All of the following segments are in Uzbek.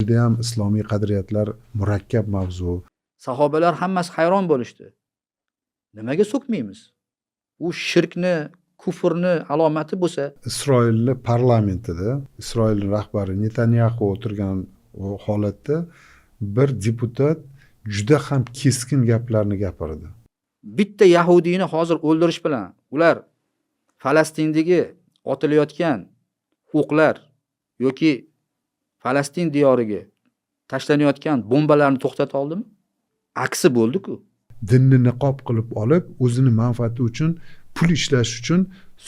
juda ham islomiy qadriyatlar murakkab mavzu. Sahobalar hammasi hayron bo'lishdi. Nimaga so'kmaymiz? U shirkni, kufrni alomati bo'lsa, Isroilni parlamentida Isroil rahbari Netanyahu o'tirgan holatda bir deputat juda ham keskin gaplarni gapirdi. bitta yahudiyni hozir o'ldirish bilan ular Falastindagi otilayotgan o'qlar yoki Falastin diyoriga tashlanayotgan bombalarni to'xtata oldimi? Aksi bo'ldi-ku. Dinni niqob qilib olib, o'zini manfaati uchun pul ishlash uchun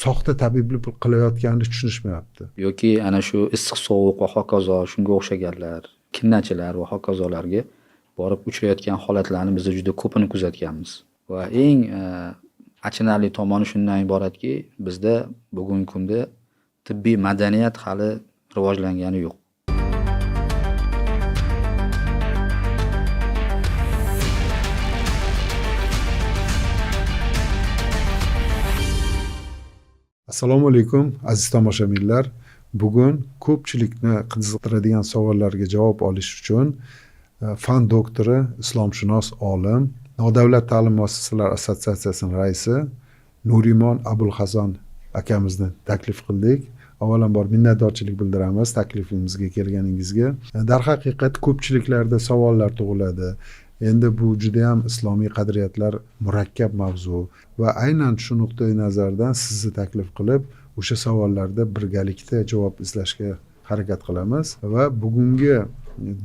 soxta tabiblik qilayotganini tushunishmayapti. Yoki ana shu issiq sovuq va hokazo shunga o'xshaganlar, kinnachilar va hokazolarga borib uchrayotgan holatlarni biz juda ko'pini kuzatganmiz. Va eng achinarli tomoni shundan iboratki, bizda bugungi kunda tibbiy madaniyat hali rivojlangani yo'q. Assalomu alaykum aziz tomoshabinlar. Bugun ko'pchilikni qiziqtiradigan savollarga javob olish uchun fan doktori, islomshunos olim, Nodavlat ta'lim muassasalari assotsiatsiyasining raisi Nurimon Abulxazon akamizni taklif qildik. Avvalambor minnatdorchilik bildiramiz taklifimizga kelganingizga. Darhaqiqat ko'pchiliklarda savollar tug'iladi. Endi bu juda ham islomiy qadriyatlar murakkab mavzu va aynan shu nuqtai nazardan sizni taklif qilib, o'sha savollarda birgalikda javob izlashga harakat qilamiz va bugungi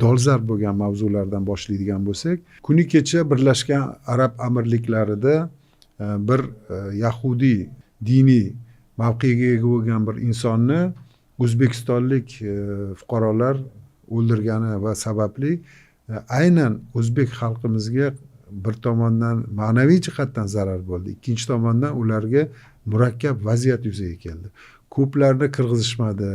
dolzarb bo'lgan mavzulardan boshlaydigan bo'lsak, kuni kecha Birlashgan Arab Amirliklarida bir yahudiy diniy mavqega ega bo'lgan bir insonni o'zbekistonlik fuqarolar o'ldirgani va sababli aynan o'zbek xalqimizga bir tomondan ma'naviy jihatdan zarar bo'ldi, ikkinchi tomondan ularga murakkab vaziyat yuzaga keldi. Ko'plarni qirg'izishmadi,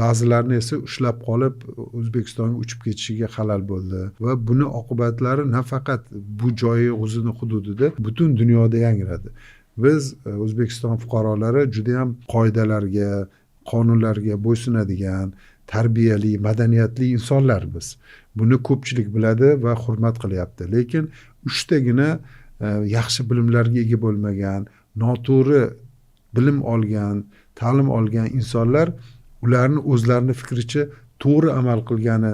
ba'zilarni esa ushlab qolib O'zbekistonga uchib ketishiga xalal bo'ldi va buni oqibatlari nafaqat bu joyi o'zini hududida, butun dunyoda yangradi. Biz O'zbekiston fuqarolari juda ham qoidalarga, qonunlarga bo'ysunadigan, tarbiyali, madaniyatli insonlarmiz. Buni ko'pchilik biladi va hurmat qilyapti. Lekin uchtagina yaxshi bilimlarga ega bo'lmagan, noto'g'ri bilim olgan, ta'lim olgan insonlar ularni o'zlarini fikricha to'g'ri amal qilgani,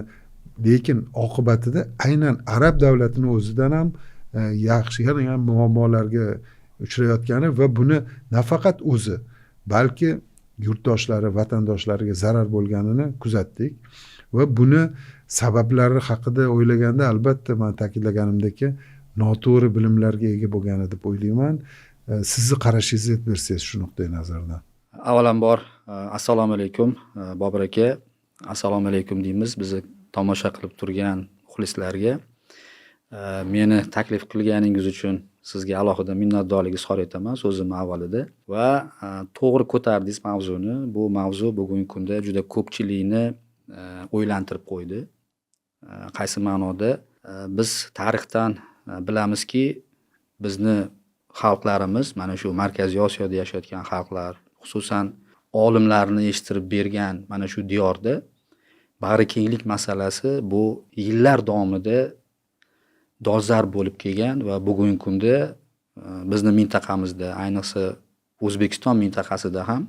lekin oqibatida aynan arab davlatini o'zidan ham yaxshi yana muammolarga uchrayotgani va buni nafaqat o'zi, balki yurtdoshlari, vatandoshlariga zarar bo'lganini kuzatdik va buni sabablari haqida o'ylaganda albatta men ta'kidlaganimdek noto'g'ri bilimlarga ega bo'lgani deb o'ylayman. Sizni qarashingizni bersangiz shu nuqtai nazardan. Avvalambor assalomu alaykum Bobur aka, assalomu alaykum deymiz bizni tomosha qilib turgan muxlislarga. Meni taklif qilganingiz uchun sizga alohida minnatdorlik izhor etaman so'zim avvalida va to'g'ri ko'tardingiz mavzuni. Bu mavzu bugungi kunda juda ko'pchilikni o'ylantirib qo'ydi. Qaysi ma'noda? Biz tarixdan bilamizki, bizni xalqlarimiz, mana shu Markaziy Osiyoda yashayotgan xalqlar, xususan olimlarni eshittirib bergan mana shu diyorda bag'rikenglik masalasi bu yillar davomida dolzarb bo'lib kelgan va bugungi kunda bizni mintaqamizda, ayniqsa O'zbekiston mintaqasida ham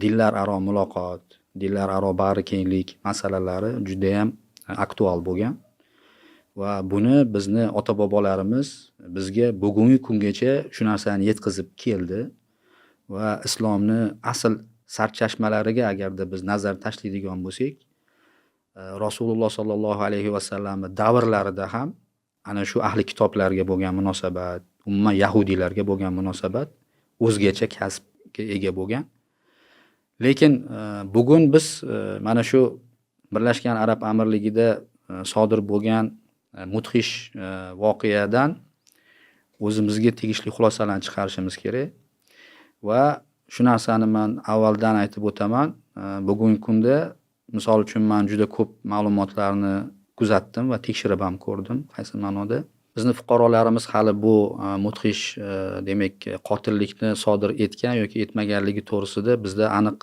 dillararo muloqot, dillararo bag'rikenglik masalalari juda ham aktual bo'lgan va buni bizni ota-bobolarimiz bizga bugungi kungacha shu narsani yetkazib keldi va islomni asl sarchashmalariga agarda biz nazar tashlaydigan bo'lsak, Rasululloh sollallohu alayhi vasallamning davrlarida ham ana shu ahli kitoblarga bo'lgan munosabat, umuman yahudiylarga bo'lgan munosabat o'zgacha kasbga ega bo'lgan. Lekin bugun biz mana shu Birlashgan Arab Amirligida sodir bo'lgan mudhish voqeadan o'zimizga tegishli xulosalarni chiqarishimiz kerak va shu narsani men avvaldan aytib o'taman. Bugungi kunda misol uchun men juda ko'p ma'lumotlarni kuzatdim va tekshirib ham ko'rdim. Qaysi ma'noda? Bizni fuqarolarimiz hali bu mudhish demak qotillikni sodir etgan yoki etmaganligi to'g'risida bizda aniq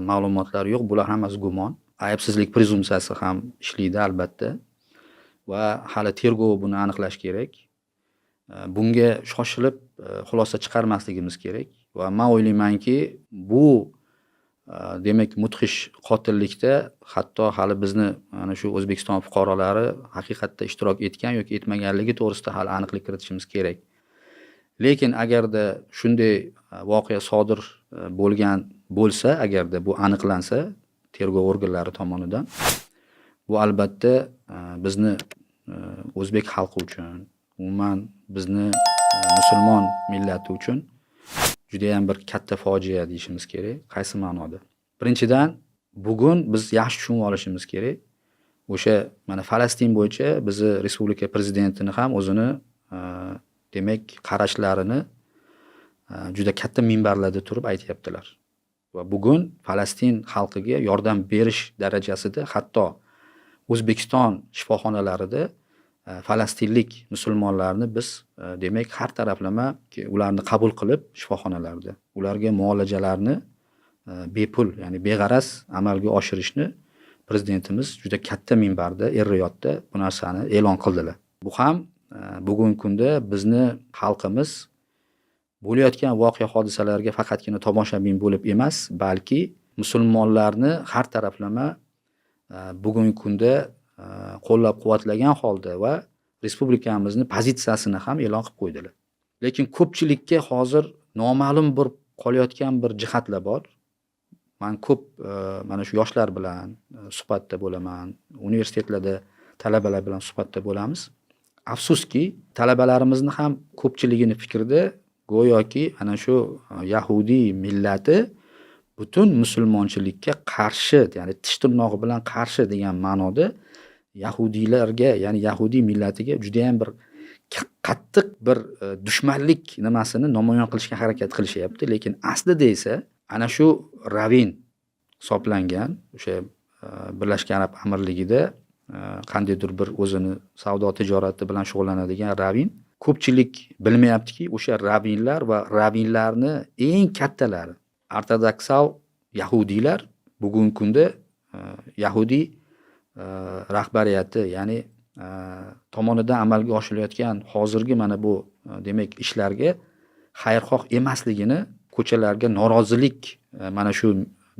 ma'lumotlar yo'q. Bular hammasi gumon. aybsizlik prezumsiyasi ham ishlaydi albatta va hali tergov buni aniqlash kerak. Bunga shoshilib xulosa chiqarmasligimiz kerak va men o'ylaymanki, bu demak mudhish qotillikda hatto hali bizni mana shu O'zbekiston fuqarolari haqiqatda ishtirok etgan yoki etmaganligi to'g'risida hali aniqlik kiritishimiz kerak. Lekin agarda shunday voqea sodir bo'lgan bo'lsa, agarda bu aniqlansa tergov organlari tomonidan, bu albatta bizni o'zbek xalqi uchun, umuman bizni musulmon millati uchun juda ham bir katta fojia deyishimiz kerak. Qaysi ma'noda? Birinchidan, bugun biz yaxshi tushunib olishimiz kerak. O'sha mana Falastin bo'yicha bizni respublika prezidentini ham o'zini demak qarashlarini juda katta minbarlarda turib aytyaptilar. Va bugun Falastin xalqiga yordam berish darajasida hatto O'zbekiston shifoxonalarida falastinlik musulmonlarni biz demak har taraflama ularni qabul qilib shifoxonalarda ularga muolajalarni bepul, ya'ni beg'araz amalga oshirishni prezidentimiz juda katta minbarda, er-riyodda bu narsani e'lon qildilar. Bu ham bugungi kunda bizni xalqimiz bo'layotgan voqea hodisalarga faqatgina tomoshabin bo'lib emas, balki musulmonlarni har taraflama bugungi kunda qo'llab-quvvatlagan holda va respublikamizni pozitsiyasini ham e'lon qilib qo'ydilar. Lekin ko'pchilikka hozir noma'lum bo'lib qolayotgan bir jihatlar bor. Men ko'p mana shu yoshlar bilan suhbatda bo'laman, universitetlarda talabalar bilan suhbatda bo'lamiz. Afsuski, talabalarimizni ham ko'pchiligini fikrida go'yoki ana shu Yahudiy millati butun musulmonchilikka qarshi, ya'ni tish tirnog'i bilan qarshi degan ma'noda Yahudiylarga, ya'ni Yahudiy millatiga juda ham bir qattiq bir dushmanlik nimasini namoyon qilishga harakat qilishyapti. Lekin aslida esa ana shu ravin hisoblangan o'sha Birlashgan Arab Amirligida qandaydir bir o'zini savdo tijorati bilan shug'ullanadigan ravin ko'pchilik bilmayaptiki, o'sha ravinlar va ravinlarni eng kattalari ortodoksal yahudiylar bugungi kunda yahudiy rahbariyati, ya'ni tomonidan amalga oshirilayotgan hozirgi mana bu demak ishlarga xayrixoh emasligini, ko'chalarga norozilik mana shu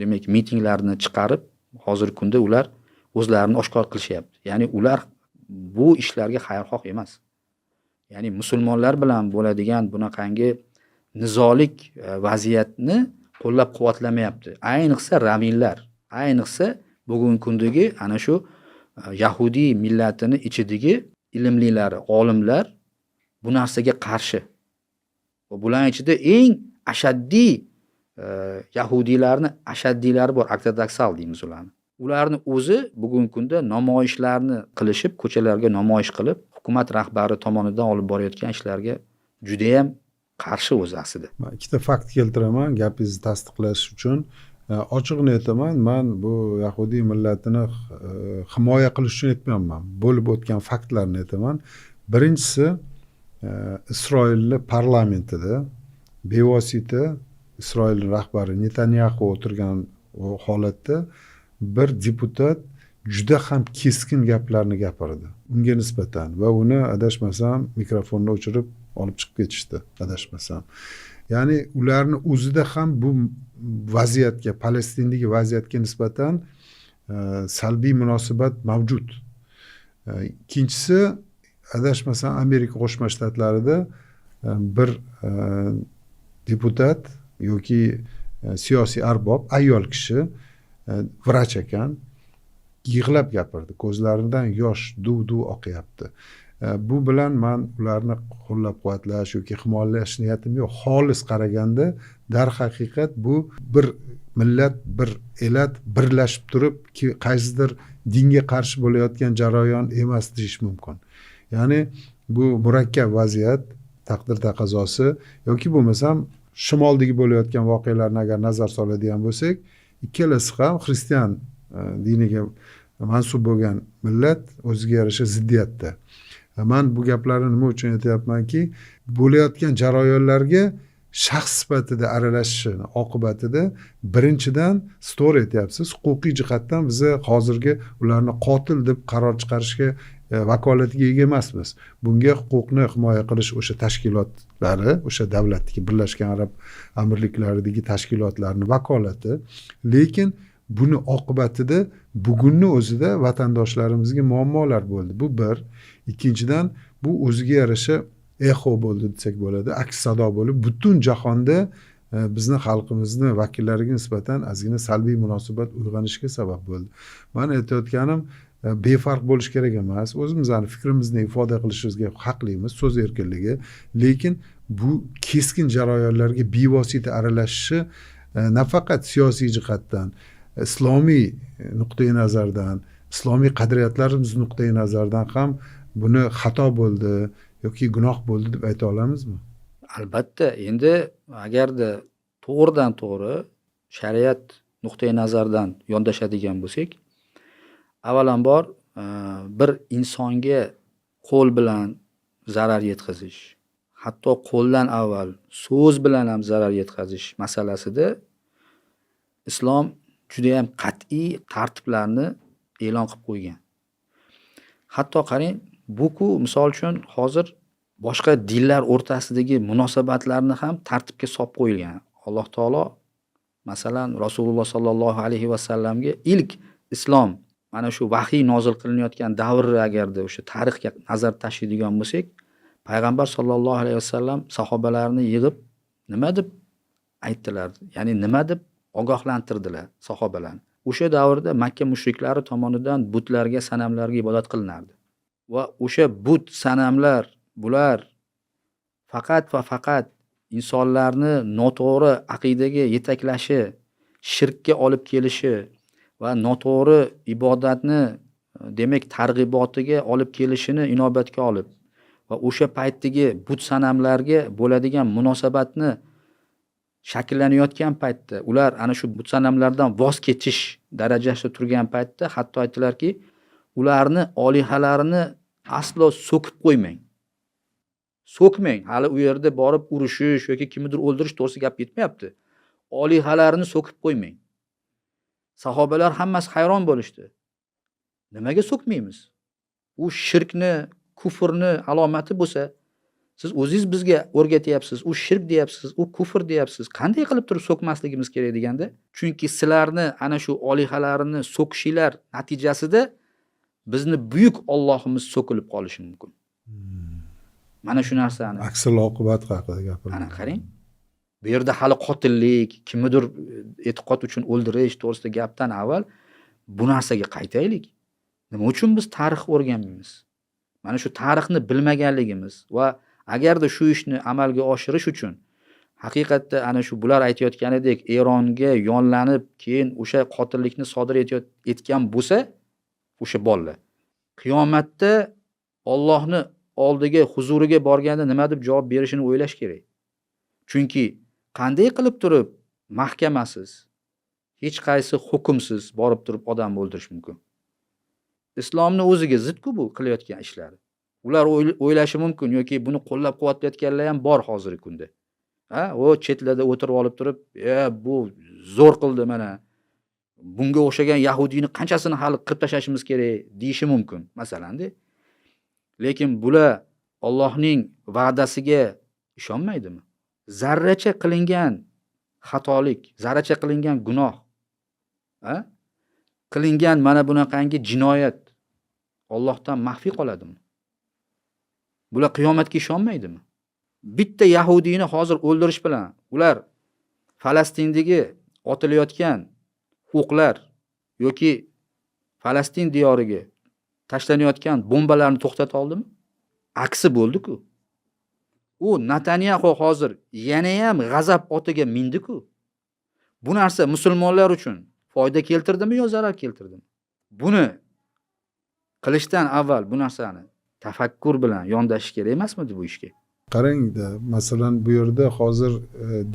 demak mitinglarni chiqarib hozirgi kunda ular o'zlarini oshkor qilishyapti. Ya'ni ular bu ishlarga xayrixoh emas. Ya'ni musulmonlar bilan bo'ladigan bunaqangi nizolik vaziyatni qo'llab-quvvatlamayapti. Ayniqsa ravinlar, ayniqsa bugungi kundagi ana shu Yahudiy millatini ichidagi ilmlilari, olimlar bu narsaga qarshi. Va bular ichida eng ashaddiy yahudiylarni ashaddiylari bor, ortodoksal deymiz ularni. Ularni o'zi bugungi kunda namoyishlarni qilishib, ko'chalarga namoyish qilib, hukumat rahbari tomonidan olib borayotgan ishlarga juda ham qarshi o'zi aslida. Men ikkita fakt keltiraman gapingizni tasdiqlash uchun. Ochiqni aytaman, men bu Yahudiy millatini himoya qilish uchun aytmayapman. Bo'lib o'tgan faktlarni aytaman. Birinchisi, Isroil parlamentida bevosita Isroil rahbari Netanyahu o'tirgan holatda bir deputat juda ham keskin gaplarni gapirdi unga nisbatan va uni adashmasam mikrofonni o'chirib olib chiqib ketishdi, adashmasam. Ya'ni ularni o'zida ham bu vaziyatga, Palestindagi vaziyatga nisbatan salbiy munosabat mavjud. Ikkinchisi, adashmasam Amerika Qo'shma Shtatlarida bir deputat yoki siyosiy arbob, ayol kishi, vrach ekan, yig'lab gapirdi. Ko'zlaridan yosh duv-duv oqyapti. Bu bilan men ularni qo'llab-quvvatlash yoki himoyalash niyatim yo'q. Xolis qaraganda darhaqiqat bu bir millat, bir elat birlashib turib qaysidir dinga qarshi bo'layotgan jarayon emas deyish mumkin. Ya'ni bu murakkab vaziyat, taqdir taqozosi yoki bo'lmasam shimoldagi bo'layotgan voqealarni agar nazar soladigan bo'lsak, ikkalasi ham xristian diniga mansub bo'lgan millat o'ziga yarasha ziddiyatda. Men bu gaplarni nima uchun aytyapmanki, bo'layotgan jarayonlarga shaxs sifatida aralashishini oqibatida birinchidan story aytyapsiz, huquqiy jihatdan biza hozirgi ularni qotil deb qaror chiqarishga vakolatiga ega emasmiz. Bunga huquqni himoya qilish o'sha tashkilotlari, o'sha davlatdagi Birlashgan Arab Amirliklaridagi tashkilotlarning vakolati. Lekin buni oqibatida bugunni o'zida vatandoshlarimizga muammolar bo'ldi. Bu bir. Ikkinchidan bu o'ziga yarasha eho bo'ldi desak bo'ladi, aks sado bo'lib butun jahonda bizni xalqimizni vakillariga nisbatan ozgina salbiy munosabat uyg'onishiga sabab bo'ldi. Men aytayotganim befarq bo'lish kerak emas. O'zimizni fikrimizni ifoda qilishimizga haqlimiz, so'z erkinligi, lekin bu keskin jarayonlarga bevosita aralashishi nafaqat siyosiy jihatdan, islomiy nuqtai nazardan, islomiy qadriyatlarimiz nuqtai nazardan ham buni xato bo'ldi yoki gunoh bo'ldi deb ayta olamizmi? Albatta, endi agarda to'g'ridan to'g'ri shariat nuqtai nazaridan yondashadigan bo'lsak, avvalambor bir insonga qo'l bilan zarar yetkazish, hatto qo'ldan avval so'z bilan ham zarar yetkazish masalasida islom juda ham qat'iy tartiblarni e'lon qilib qo'ygan. Hatto qarang, bu-ku misol uchun hozir boshqa dinlar o'rtasidagi munosabatlarni ham tartibga solib qo'yilgan. Alloh taolo masalan Rasululloh sallallohu alayhi va sallamga ilk islom mana shu vahiy nozil qilinayotgan davrni agarda o'sha tarixga nazar tashlaydigan bo'lsak, payg'ambar sallallohu alayhi va sallam sahobalarni yig'ib nima deb aytdilar? Ya'ni nima deb ogohlantirdilar sahobalarni. O'sha davrda Makka mushriklari tomonidan butlarga, sanamlarga ibodat qilinardi. Va o'sha but, sanamlar bular faqat va faqat insonlarni noto'g'ri aqidaga yetaklashi, shirkka olib kelishi va noto'g'ri ibodatni demak targ'ibotiga olib kelishini inobatga olib va o'sha paytdagi but sanamlarga bo'ladigan munosabatni shakllanayotgan paytda ular ana shu but sanamlardan voz kechish darajasida turgan paytda hatto aytdilarki, ularni olihalarini aslo so'kib qo'ymang. So'kmang. Hali u yerda borib urushish yoki kimnidir o'ldirish to'g'risida gap ketmayapti. Olihalarini so'kib qo'ymang. Sahobalar hammasi hayron bo'lishdi. Nimaga so'kmaymiz? U shirkni, kufrni alomati bo'lsa, siz o'zingiz bizga o'rgatyapsiz, u shirk deyapsiz, u kufr deyapsiz. Qanday qilib turib so'kmasligimiz kerak deganda? Chunki sizlarni ana shu olihalarini so'kishinglar natijasida bizni buyuk Allohimiz so'kilib qolishi mumkin. Mana shu narsani. Aksil oqibat haqida gapirdi. Ana qarang. Bu yerda hali qotillik, kimnidir e'tiqod uchun o'ldirish to'g'risida gapdan avval bu narsaga qaytaylik. Nima uchun biz tarix o'rganmaymiz? Mana shu tarixni bilmaganligimiz va agarda shu ishni amalga oshirish uchun haqiqatda ana shu bular aytayotganidek Eronga yonlanib, keyin o'sha qotillikni sodir etgan bo'lsa, o'sha bolalar qiyomatda Allohni oldiga, huzuriga borganda nima deb javob berishini o'ylash kerak. Chunki qanday qilib turib mahkamasiz, hech qaysi hukmsiz borib turib odam o'ldirish mumkin? Islomni o'ziga zid-ku bu qilayotgan ishlari. Ular o'ylashi mumkin yoki buni qo'llab-quvvatlayotganlar ham bor hozirgi kunda. O chetlarda o'tirib olib turib, bu zo'r qildi mana. Bunga o'xshagan yahudiyni qanchasini hali qirib tashlashimiz kerak deyishi mumkin, masalanda. Lekin bular Allohning va'dasiga ishonmaydimi? Zarracha qilingan xatolik, zarracha qilingan gunoh, qilingan mana bunaqangi jinoyat Allohdan maxfiy qoladimi? Bular qiyomatga ishonmaydimi? Bitta yahudiyni hozir o'ldirish bilan ular Falastindagi otilayotgan o'qlar yoki Falastin diyoriga tashlanayotgan bombalarni to'xtata oldimi? Aksi bo'ldi-ku. U Netanyahu hozir yana ham g'azab otiga mindi-ku. Bu narsa musulmonlar uchun foyda keltirdimi yo zarar keltirdimi? Buni qilishdan avval bu narsani tafakkur bilan yondashish kerak emasmidi bu ishga? Qarangda, masalan bu yerda hozir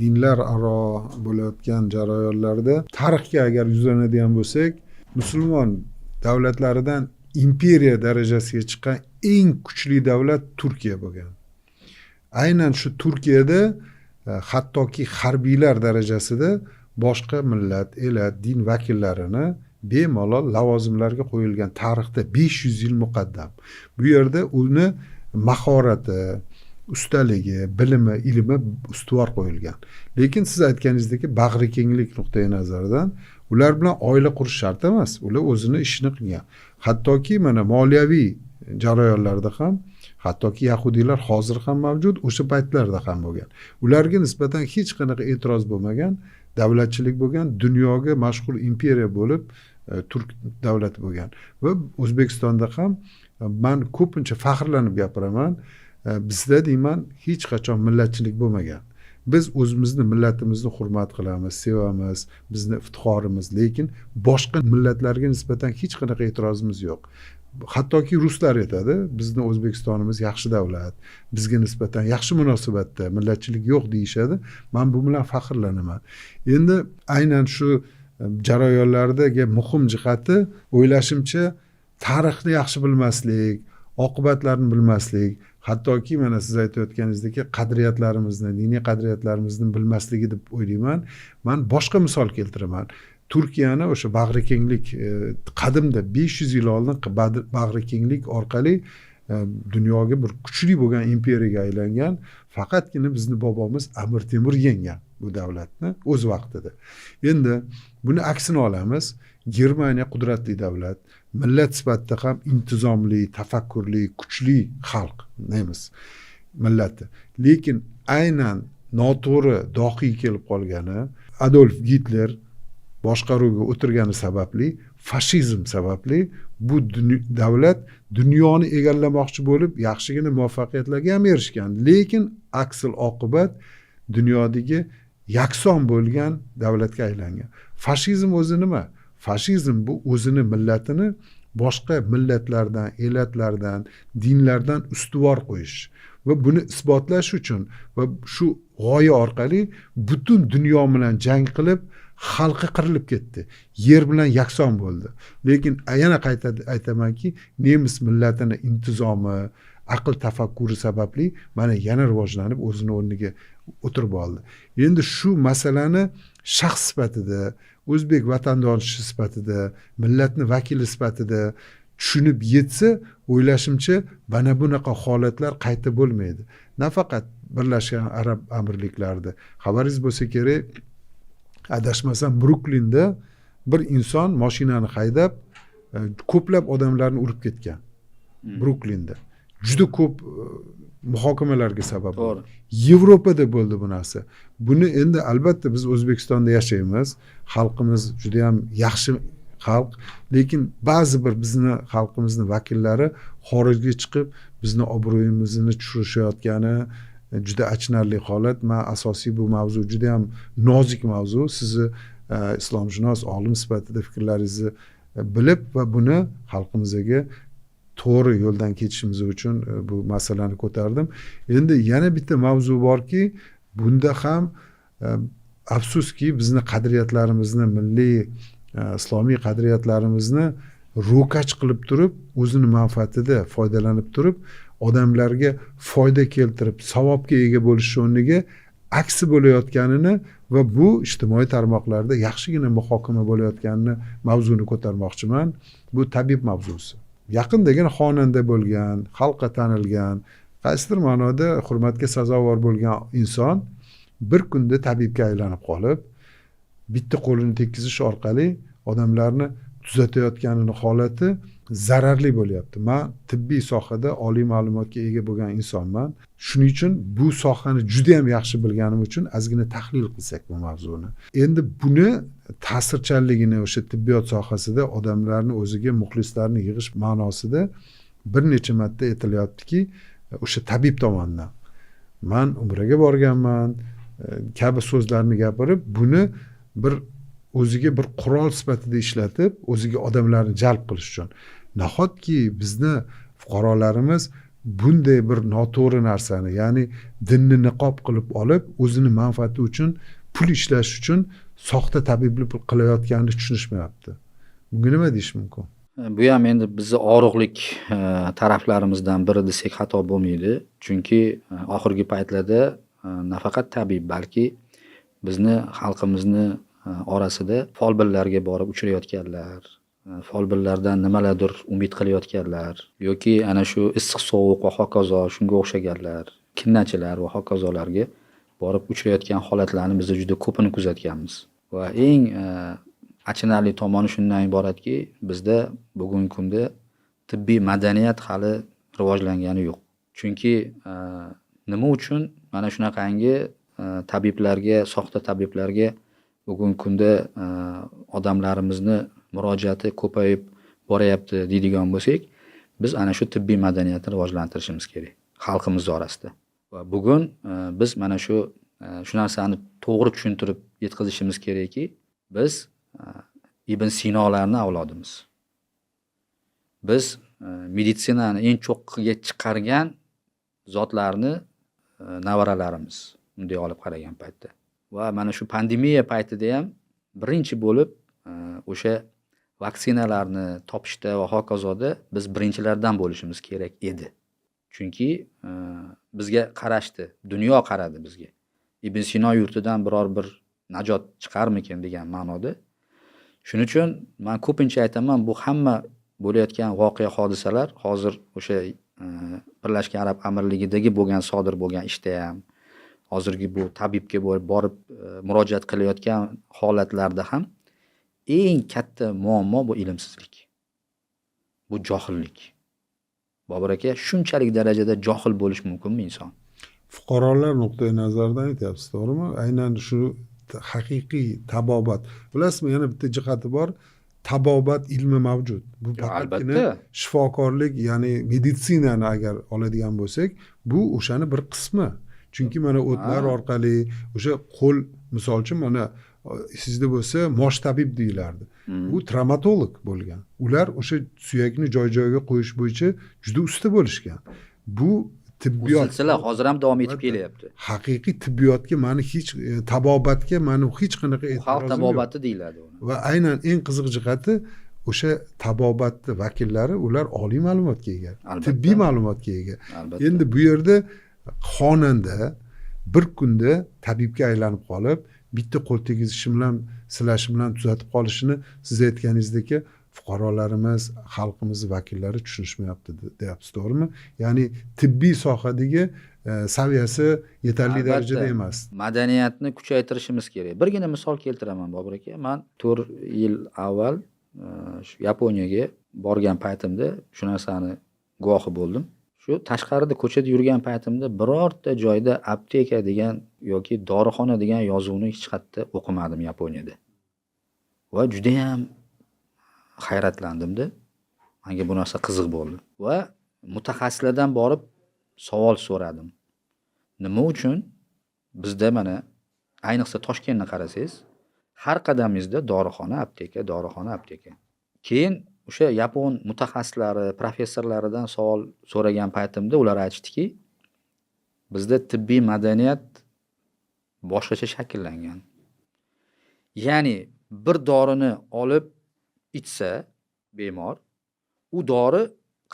dinlar aro bo'layotgan jarayonlarda tarixga agar yuzlanadigan bo'lsak, musulmon davlatlaridan imperiya darajasiga chiqqan eng kuchli davlat Turkiya bo'lgan. Aynan shu Turkiyada hattoki harbiylar darajasida boshqa millat, elat, din vakillarini bemalol lavozimlarga qo'yilgan tarixda 500 yil muqaddam. Bu yerda uni mahorati, ustaligi, bilimi, ilmi ustuvor qo'yilgan. Lekin siz aytganingizdek bag'rikenglik nuqtai nazaridan ular bilan oila qurish shart emas. Ular o'zini ishini qilgan. Hattoki mana moliyaviy jarayonlarda ham, hattoki yahudiylar hozir ham mavjud, o'sha paytlarda ham bo'lgan. Ularga nisbatan hech qanaqa e'tiroz bo'lmagan, davlatchilik bo'lgan, dunyoga mashhur imperiya bo'lib, turk davlati bo'lgan. Va O'zbekistonda ham men ko'pincha faxrlanib gapiraman, bizda deyman hech qachon millatchilik bo'lmagan. Biz o'zimizni millatimizni hurmat qilamiz, sevamiz, bizni iftixorimiz, lekin boshqa millatlarga nisbatan hech qanaqa e'tirozimiz yo'q. Hattoki ruslar aytadi, bizni O'zbekistonimiz yaxshi davlat, bizga nisbatan yaxshi munosabatda, millatchilik yo'q deyishadi. Men bu bilan faxrlanaman. Endi aynan shu jarayonlardagi muhim jihati o'ylashimcha tarixni yaxshi bilmaslik, oqibatlarni bilmaslik, hattoki mana siz aytayotganingizdek qadriyatlarimizni, diniy qadriyatlarimizni bilmasligi deb o'ylayman. Men boshqa misol keltiraman. Turkiyani o'sha bag'rikenglik qadimda 500 yil oldin bag'rikenglik orqali dunyoga bir kuchli bo'lgan imperiyaga aylangan, faqatgina bizni bobomiz Amir Temur yengan bu davlatni o'z vaqtida. Endi buni aksini olamiz. Germaniya qudratli davlat, millat sifatida ham intizomli, tafakkurli, kuchli xalq, nemis millati. Lekin aynan noto'g'ri dohiy kelib qolgani Adolf Hitler boshqaruvga o'tirgani sababli, fashizm sababli bu davlat dunyoni egallamoqchi bo'lib, yaxshigina muvaffaqiyatlarga ham erishgan. Lekin aksil oqibat dunyodagi yakson bo'lgan davlatga aylangan. Fashizm o'zi nima? Fashizm bu o'zini millatini boshqa millatlardan, elatlardan, dinlardan ustuvor qo'yish va buni isbotlash uchun va shu g'oya orqali butun dunyo bilan jang qilib, xalqi qirilib ketdi. Yer bilan yakson bo'ldi. Lekin yana qayta aytamanki, nemis millatini intizomi, aql tafakkuri sababli mana yana rivojlanib o'zini o'rniga o'tirib oldi. Endi shu masalani shaxs sifatida, o'zbek vatandoshi sifatida, millatni vakili sifatida tushunib yetsa, o'ylashimcha mana bunaqa holatlar qayta bo'lmaydi. Nafaqat Birlashgan Arab Amirliklarida, xabaringiz bo'lsa kerak, adashmasam Bruklinda bir inson mashinani haydab ko'plab odamlarni urib ketgan. Bruklinda. Juda ko'p muhokamalarga sabab bo'ldi. Yevropada bo'ldi bu narsa. Buni endi albatta biz O'zbekistonda yashaymiz. Xalqimiz juda ham yaxshi xalq, lekin ba'zi bir bizni xalqimizni vakillari xorijga chiqib bizni obro'yimizni tushirishayotgani juda achinarli holat. Men asosiy bu mavzu juda ham nozik mavzu. Sizni islomshunos olim sifatida fikrlaringizni bilib va buni xalqimizga to'g'ri yo'ldan ketishimiz uchun bu masalani ko'tardim. Endi yana bitta mavzu borki, bunda ham afsuski bizni qadriyatlarimizni, milliy islomiy qadriyatlarimizni ro'kach qilib turib, o'zini manfaatida foydalanib turib, odamlarga foyda keltirib, savobga ega bo'lish o'rniga aksi bo'layotganini va bu ijtimoiy tarmoqlarda yaxshigina muhokama bo'layotganini mavzuni ko'tarmoqchiman. Bu tabib mavzusi. Yaqindagina xonanda bo'lgan, xalqqa tanilgan, qaysidir ma'noda hurmatga sazovor bo'lgan inson bir kunda tabibga aylanib qolib, bitta qo'lini tekkizish orqali odamlarni tuzatayotganini holati zararli bo'lyapti. Men tibbiy sohada oliy ma'lumotga ega bo'lgan insonman. Shuning uchun bu sohani juda ham yaxshi bilganim uchun ozgina tahlil qilsak bu mavzuni. Endi buni ta'sirchanligini o'sha tibbiyot sohasida odamlarni o'ziga muxlislarni yig'ish ma'nosida bir necha marta aytilyaptiki, o'sha tabib tomonidan. Men umraga borganman, kabi so'zlarni gapirib, buni bir o'ziga bir qurol sifatida ishlatib, o'ziga odamlarni jalb qilish uchun. Nahotki bizni fuqarolarimiz bunday bir noto'g'ri narsani, ya'ni dinni niqob qilib olib, o'zini manfaati uchun pul ishlash uchun soxta tabiblik qilayotganini tushunishmayapti. Bunga nima deyish mumkin? Bu ham endi bizni og'riqlik taraflarimizdan biri desak xato bo'lmaydi. Chunki oxirgi paytlarda nafaqat tabib, balki bizni xalqimizni orasida folbinlarga borib uchrayotganlar, folbinlardan nimalardir umid qilayotganlar yoki ana shu issiq sovuq va hokazo shunga o'xshaganlar, kinnachilar va hokazolarga borib uchrayotgan holatlarni biz juda ko'pini kuzatganmiz. Va eng achinarli tomoni shundan iboratki, bizda bugungi kunda tibbiy madaniyat hali rivojlangani yo'q. Chunki nima uchun mana shunaqangi tabiblarga, soxta tabiblarga bugungi kunda odamlarimizni murojaati ko'payib boryapti deydigan bo'lsak, biz ana shu tibbiy madaniyatni rivojlantirishimiz kerak xalqimiz orasida. Va bugun biz mana shu narsani to'g'ri tushuntirib yetkazishimiz kerakki, biz Ibn Sinolarning avlodimiz. Biz meditsinani eng cho'qqiga chiqargan zotlarni nevaralarimiz, bunday olib qaragan paytda. Va mana shu pandemiya paytida ham birinchi bo'lib o'sha vaksinalarni topishda va hokazoda biz birinchilardan bo'lishimiz kerak edi. Chunki bizga qarashdi, dunyo qaradi bizga. Ibn Sino yurtidan biror bir najot chiqarmikin degan ma'noda. Shuning uchun men ko'pincha aytaman, bu hamma bo'layotgan voqea hodisalar hozir o'sha Birlashgan Arab Amirligidagi sodir bo'lgan ishda ham, hozirgi bu tabibga borib murojaat qilayotgan holatlarda ham eng katta muammo bu ilmsizlik. Bu johillik. Bobur aka, shunchalik darajada johil bo'lish mumkinmi inson? Fuqarolar nuqtai nazaridan aytyapsiz, to'g'rimi? Aynan shu haqiqiy tabobat. Bilasizmi, yana bitta jihati bor. Tabobat ilmi mavjud. Bu faqatgina shifokorlik, ya'ni meditsinani agar oladigan bo'lsak, bu o'shani bir qismi. Chunki mana o'tlar orqali o'sha qo'l, misol uchun mana sizda bo'lsa mosh tabib deyilardi. Bu travmatolog bo'lgan. Ular o'sha suyakni joy-joyiga qo'yish bo'yicha juda usta bo'lishgan. Bu tibbiyot silsila hozir ham davom etib kelyapti. Haqiqiy tibbiyotga mani hech tabobatga mani hech qanaqa e'tirozim yo'q. Xalq tabobati deyiladi uni. Va aynan eng qiziq jihati o'sha tabobatni vakillari ular oliy ma'lumotga ega, tibbiy ma'lumotga ega. Endi bu yerda xonanda bir kunda tabibga aylanib qolib, bitta qo'l tegizishi bilan, silashi bilan tuzatib qolishini siz aytganingizdek fuqarolarimiz, xalqimiz vakillari tushunishmayapti deyapsiz, to'g'rimi? Ya'ni tibbiy sohadagi saviyasi yetarli darajada emas. Madaniyatni kuchaytirishimiz kerak. Birgina misol keltiraman, Bobur aka. Men 4 yil avval Yaponiyaga borgan paytimda shu narsani guvohi bo'ldim. Shu tashqarida ko'chada yurgan paytimda birorta joyda apteka degan yoki dorixona degan yozuvni hech qayerda o'qimadim Yaponiyada. Va juda ham hayratlandimda. Menga bu narsa qiziq bo'ldi. Va mutaxassislardan borib savol so'radim. Nima uchun bizda mana ayniqsa Toshkentni qarasangiz, har qadamingizda dorixona, apteka, dorixona, apteka. Keyin o'sha yapon mutaxassislari, professorlaridan savol so'ragan paytimda ular aytishdiki, bizda tibbiy madaniyat boshqacha shakllangan. Ya'ni bir dorini olib ichsa bemor, u dori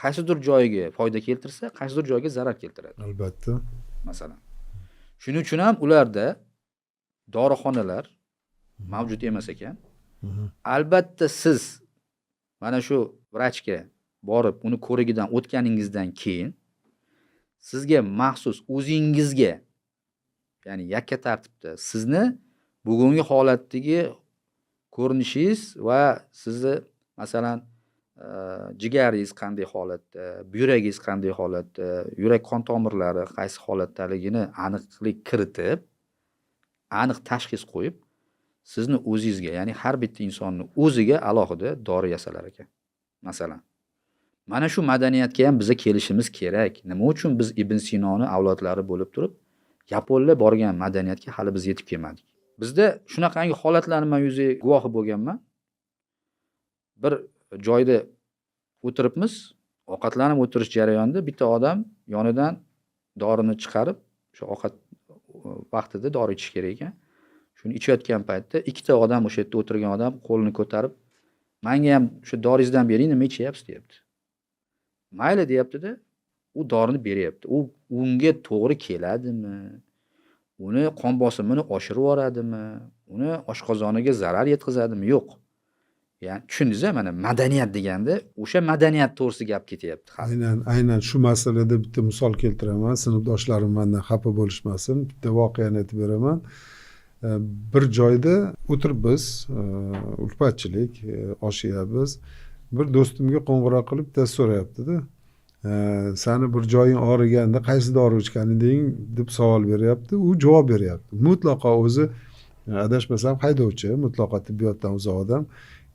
qaysidir joyiga foyda keltirsa, qaysidir joyiga zarar keltiradi. Albatta. Masalan. Shuning uchun ham ularda dorixonalar mavjud emas ekan. Albatta siz mana shu vrachga borib uni ko'rigidan o'tganingizdan keyin sizga maxsus o'zingizga, ya'ni yakka tartibda sizni bugungi holatdagi ko'rinishingiz va sizni masalan jigaringiz qanday holatda, buyragingiz qanday holatda, yurak qon tomirlari qaysi holatdaligini aniqlik kiritib, aniq tashxis qo'yib, sizni o'zingizga, ya'ni har bitta insonni o'ziga alohida dori yasalar ekan. Masalan, mana shu madaniyatga ham biza kelishimiz kerak. Nima uchun biz Ibn Sinoni avlodlari bo'lib turib, yaponlar borgan madaniyatga hali biz yetib kelmadik. Bizda shunaqangi holatlarni men o'zim guvohi bo'lganman. Bir joyda o'tiribmiz, ovqatlanib o'tirish jarayonida bitta odam yonidan dorini chiqarib, o'sha ovqat vaqtida dori ichish kerak ekan. Shuni ichayotgan paytda ikkita odam o'sha yerda o'tirgan odam qo'lini ko'tarib, "Menga ham shu doringizdan bering, nima ichyapsiz?" deyapti. Mayli deyapti-da, u dorini beryapti. U unga to'g'ri keladimi? uni qon bosimini oshirib yuboradimi, uni oshqozoniga zarar yetkazadimi? Yo'q. Ya'ni tushundingiz-a, mana madaniyat deganda o'sha madaniyat to'g'risida gap ketyapti hali. Aynan shu masalada bitta misol keltiraman. Sinfdoshlarim mendan xafa bo'lishmasin. Bitta voqeani aytib beraman. Bir joyda o'tiribmiz, ulfatchilik, osh yeyapmiz. Bir do'stimga qo'ng'iroq qilib bittasi so'rayapti-da. Sani bir joying og'riganda qaysi dori ichganingding deb savol beryapti. U javob beryapti. Mutlaqo o'zi adashmasam haydovchi, mutlaqo tibbiyotdan uzoq odam.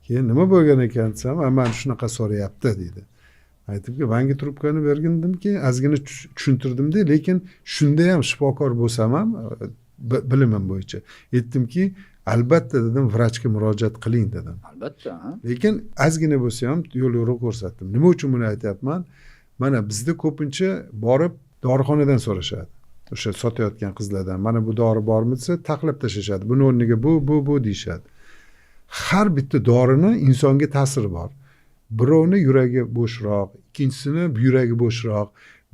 Keyin nima bo'lgan ekan desam, "Men shunaqa so'rayapti" dedi. Aytibki, "Vangi trubkani bergindimki, ozgina tushuntirdim-da, lekin shunda ham shifokor bo'lsam ham bilimim bo'yicha aytdimki, albatta dedim, vrachga murojaat qiling dedim. Albatta, ha. Lekin ozgina bo'lsa ham yo'l yo'riq ko'rsatdim. Nima uchun buni aytyapman? Mana bizda ko'pincha borib dorixonadan so'rashadi. O'sha sotayotgan qizlardan, "Mana bu dori bormi?" desa, taxlab tashlashadi. Buni o'rniga bu deyishadi. Har bitta dorini insonga ta'siri bor. Birovni yuragi bo'shroq, ikkinchisini yuragi bo'shroq,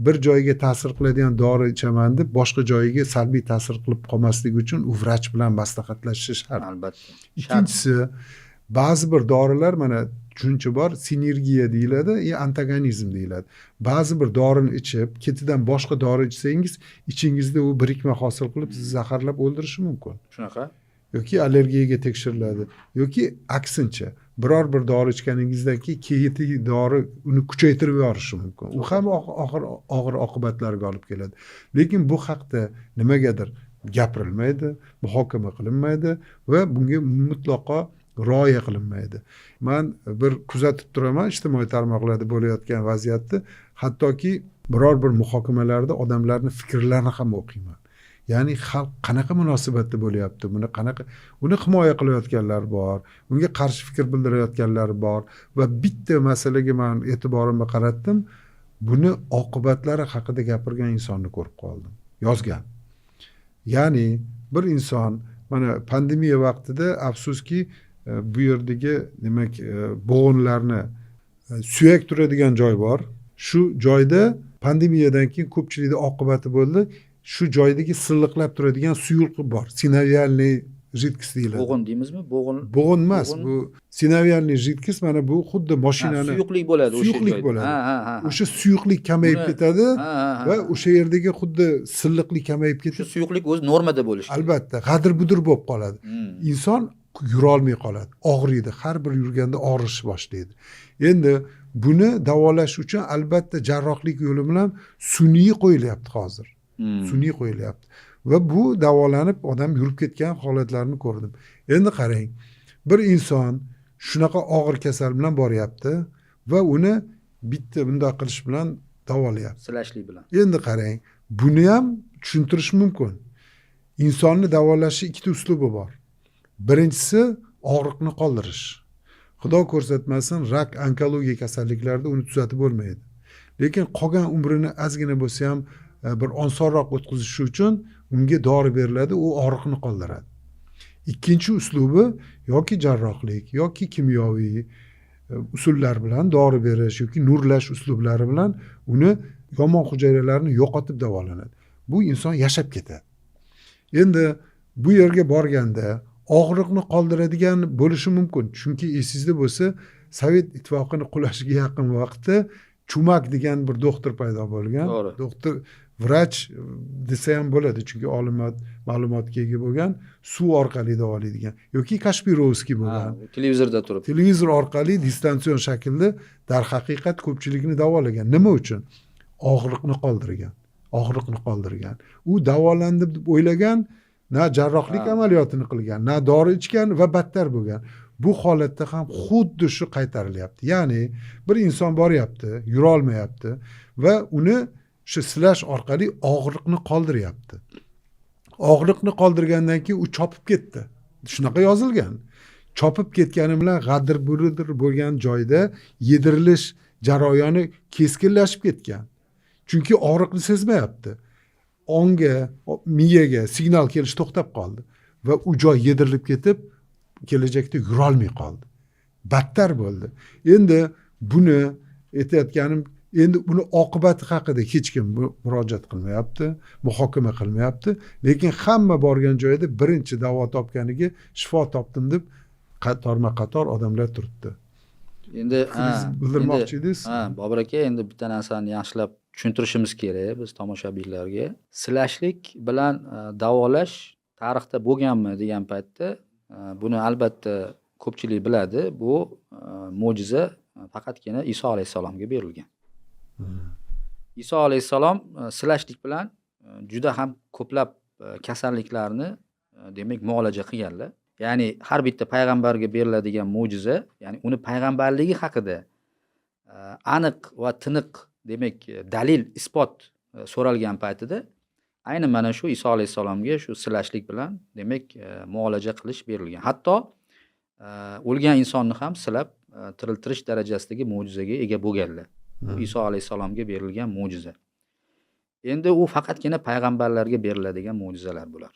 bir joyiga ta'sir qiladigan dori ichaman deb boshqa joyiga salbiy ta'sir qilib qolmasligi uchun u vrach bilan maslahatlashish shart. Albatta. Ikkinchisi, ba'zi bir dorilar mana tushuncha bor, sinergiya deyiladi, antagonizm deyiladi. Ba'zi bir dorini ichib, ketidan boshqa dori ichsangiz, ichingizda u birikma hosil qilib sizni zaharlab o'ldirishi mumkin. Shunaqa? Yoki allergiyaga tekshiriladi, yoki aksincha biror bir dori ichganingizdan keyin keyingi dori uni kuchaytirib yuborishi mumkin. U ham og'ir oqibatlarga olib keladi. Lekin bu haqda nimagadir gapirilmaydi, muhokama qilinmaydi va bunga mutlaqo rioya qilinmaydi. Men bir kuzatib turaman ijtimoiy tarmoqlarda bo'layotgan vaziyatni, hattoki biror bir muhokamalarda odamlarning fikrlarini ham o'qiyman. Ya'ni xalq qanaqa munosabatda bo'lyapti, uni himoya qilayotganlar bor, unga qarshi fikr bildirayotganlar bor va bitta masalaga men e'tiborimni qaratdim. Buni oqibatlari haqida gapirgan insonni ko'rib qoldim. Yozgan. Ya'ni bir inson mana pandemiya vaqtida afsuski bu yerdagi demak bo'g'inlarni suyak turadigan joy bor. Shu joyda pandemiyadan keyin ko'pchilikda oqibati bo'ldi. Shu joydagi silliqlab turadigan suyuqlik bor. Sinovialniy jidkis deyiladi. Bo'g'in deymizmi? Bo'g'in emas, bu sinovialniy jidkis, mana bu xuddi mashinani suyuqlik bo'ladi o'sha joyda. Suyuqlik bo'ladi. O'sha suyuqlik kamayib ketadi va o'sha yerdagi xuddi silliqlik kamayib ketib, shu suyuqlik o'zi normada bo'lishi kerak. Albatta, g'adir-budir bo'lib qoladi. Inson yura olmay qoladi, og'riydi, har bir yurganda og'rish boshlaydi. Endi buni davolash uchun albatta jarrohlik yo'li bilan sun'iy qo'yilyapti hozir. Sun'iy qo'yilyapti va bu davolanib odam yurib ketgan holatlarni ko'rdim. Endi qarang, bir inson shunaqa og'ir kasal bilan boryapti va uni bitta bunday qilish bilan davolayapti. Silashlik bilan. Endi qarang, buni ham tushuntirish mumkin. Insonni davolashning ikkita uslubi bor. Birinchisi og'riqni qoldirish. Xudo ko'rsatmasin, rak, onkologiya kasalliklarda uni tuzatib bo'lmaydi. Lekin qolgan umrini ozgina bo'lsa ham bir osonroq o'tkazish uchun unga dori beriladi, u og'riqni qoldiradi. Ikkinchi uslubi yoki jarrohlik yoki kimyoviy usullar bilan dori berish yoki nurlash uslublari bilan uni yomon hujayralarni yo'qotib davolanadi. Bu inson yashab ketadi. Endi bu yerga borganda og'riqni qoldiradigan bo'lishi mumkin. Chunki esingizda bo'lsa, Sovet ittifoqini qulashiga yaqin vaqtda Chumak degan bir doktor paydo bo'lgan. Doktor vrach desa ham bo'ladi, chunki ma'lumotga ega bo'lgan, suv orqali davolaydigan yoki Kashpirovskiy bo'lgan. Televizorda turib. Televizor orqali distansion shaklda darhaqiqat ko'pchilikni davolagan. Nima uchun? Og'riqni qoldirgan. U davolandi deb o'ylagan, na jarrohlik amaliyotini qilgan, na dori ichgan va battar bo'lgan. Bu holatda ham xuddi shu qaytarilyapti. Ya'ni bir inson boryapti, yura olmayapti va uni shu silash orqali og'riqni qoldiryapti. Og'riqni qoldirgandan keyin u chopib ketdi. Shunaqa yozilgan. Chopib ketgani bilan g'adir-budir bo'lgan joyda yedirilish jarayoni keskinlashib ketgan. Chunki og'riqni sezmayapti. Onga, miyaga signal kelish to'xtab qoldi va u joy yedirilib ketib, kelajakda yura olmay qoldi. Battar bo'ldi. Endi buni aytayotganim, Endi uni oqibati haqida hech kim murojaat qilmayapti, muhokama qilmayapti, lekin hamma borgan joyda birinchi davo topganiga shifo topdim deb qatorma-qator odamlar turibdi. Endi bildirmoqchi edingiz? Bobur aka, endi bitta narsani yaxshilab tushuntirishimiz kerak biz tomoshabinlarga. Silashlik bilan davolash tarixda bo'lganmi degan paytda buni albatta ko'pchilik biladi. Bu mo'jiza faqatgina Iso alayhissalomga berilgan. Iso alayhissalom silashlik bilan juda ham ko'plab kasalliklarni demak muolaja qilganlar. Ya'ni har bitta payg'ambarga beriladigan mo'jiza, ya'ni uni payg'ambarligi haqida aniq va tiniq demak dalil, isbot so'ralgan paytida ayni mana shu Iso alayhissalomga shu silashlik bilan demak muolaja qilish berilgan. Hatto o'lgan insonni ham silab tiriltirish darajasidagi mo'jizaga ega bo'lganlar. Bu Iso alayhissalomga berilgan mo'jiza. Endi u faqatgina payg'ambarlarga beriladigan mo'jizalar bular.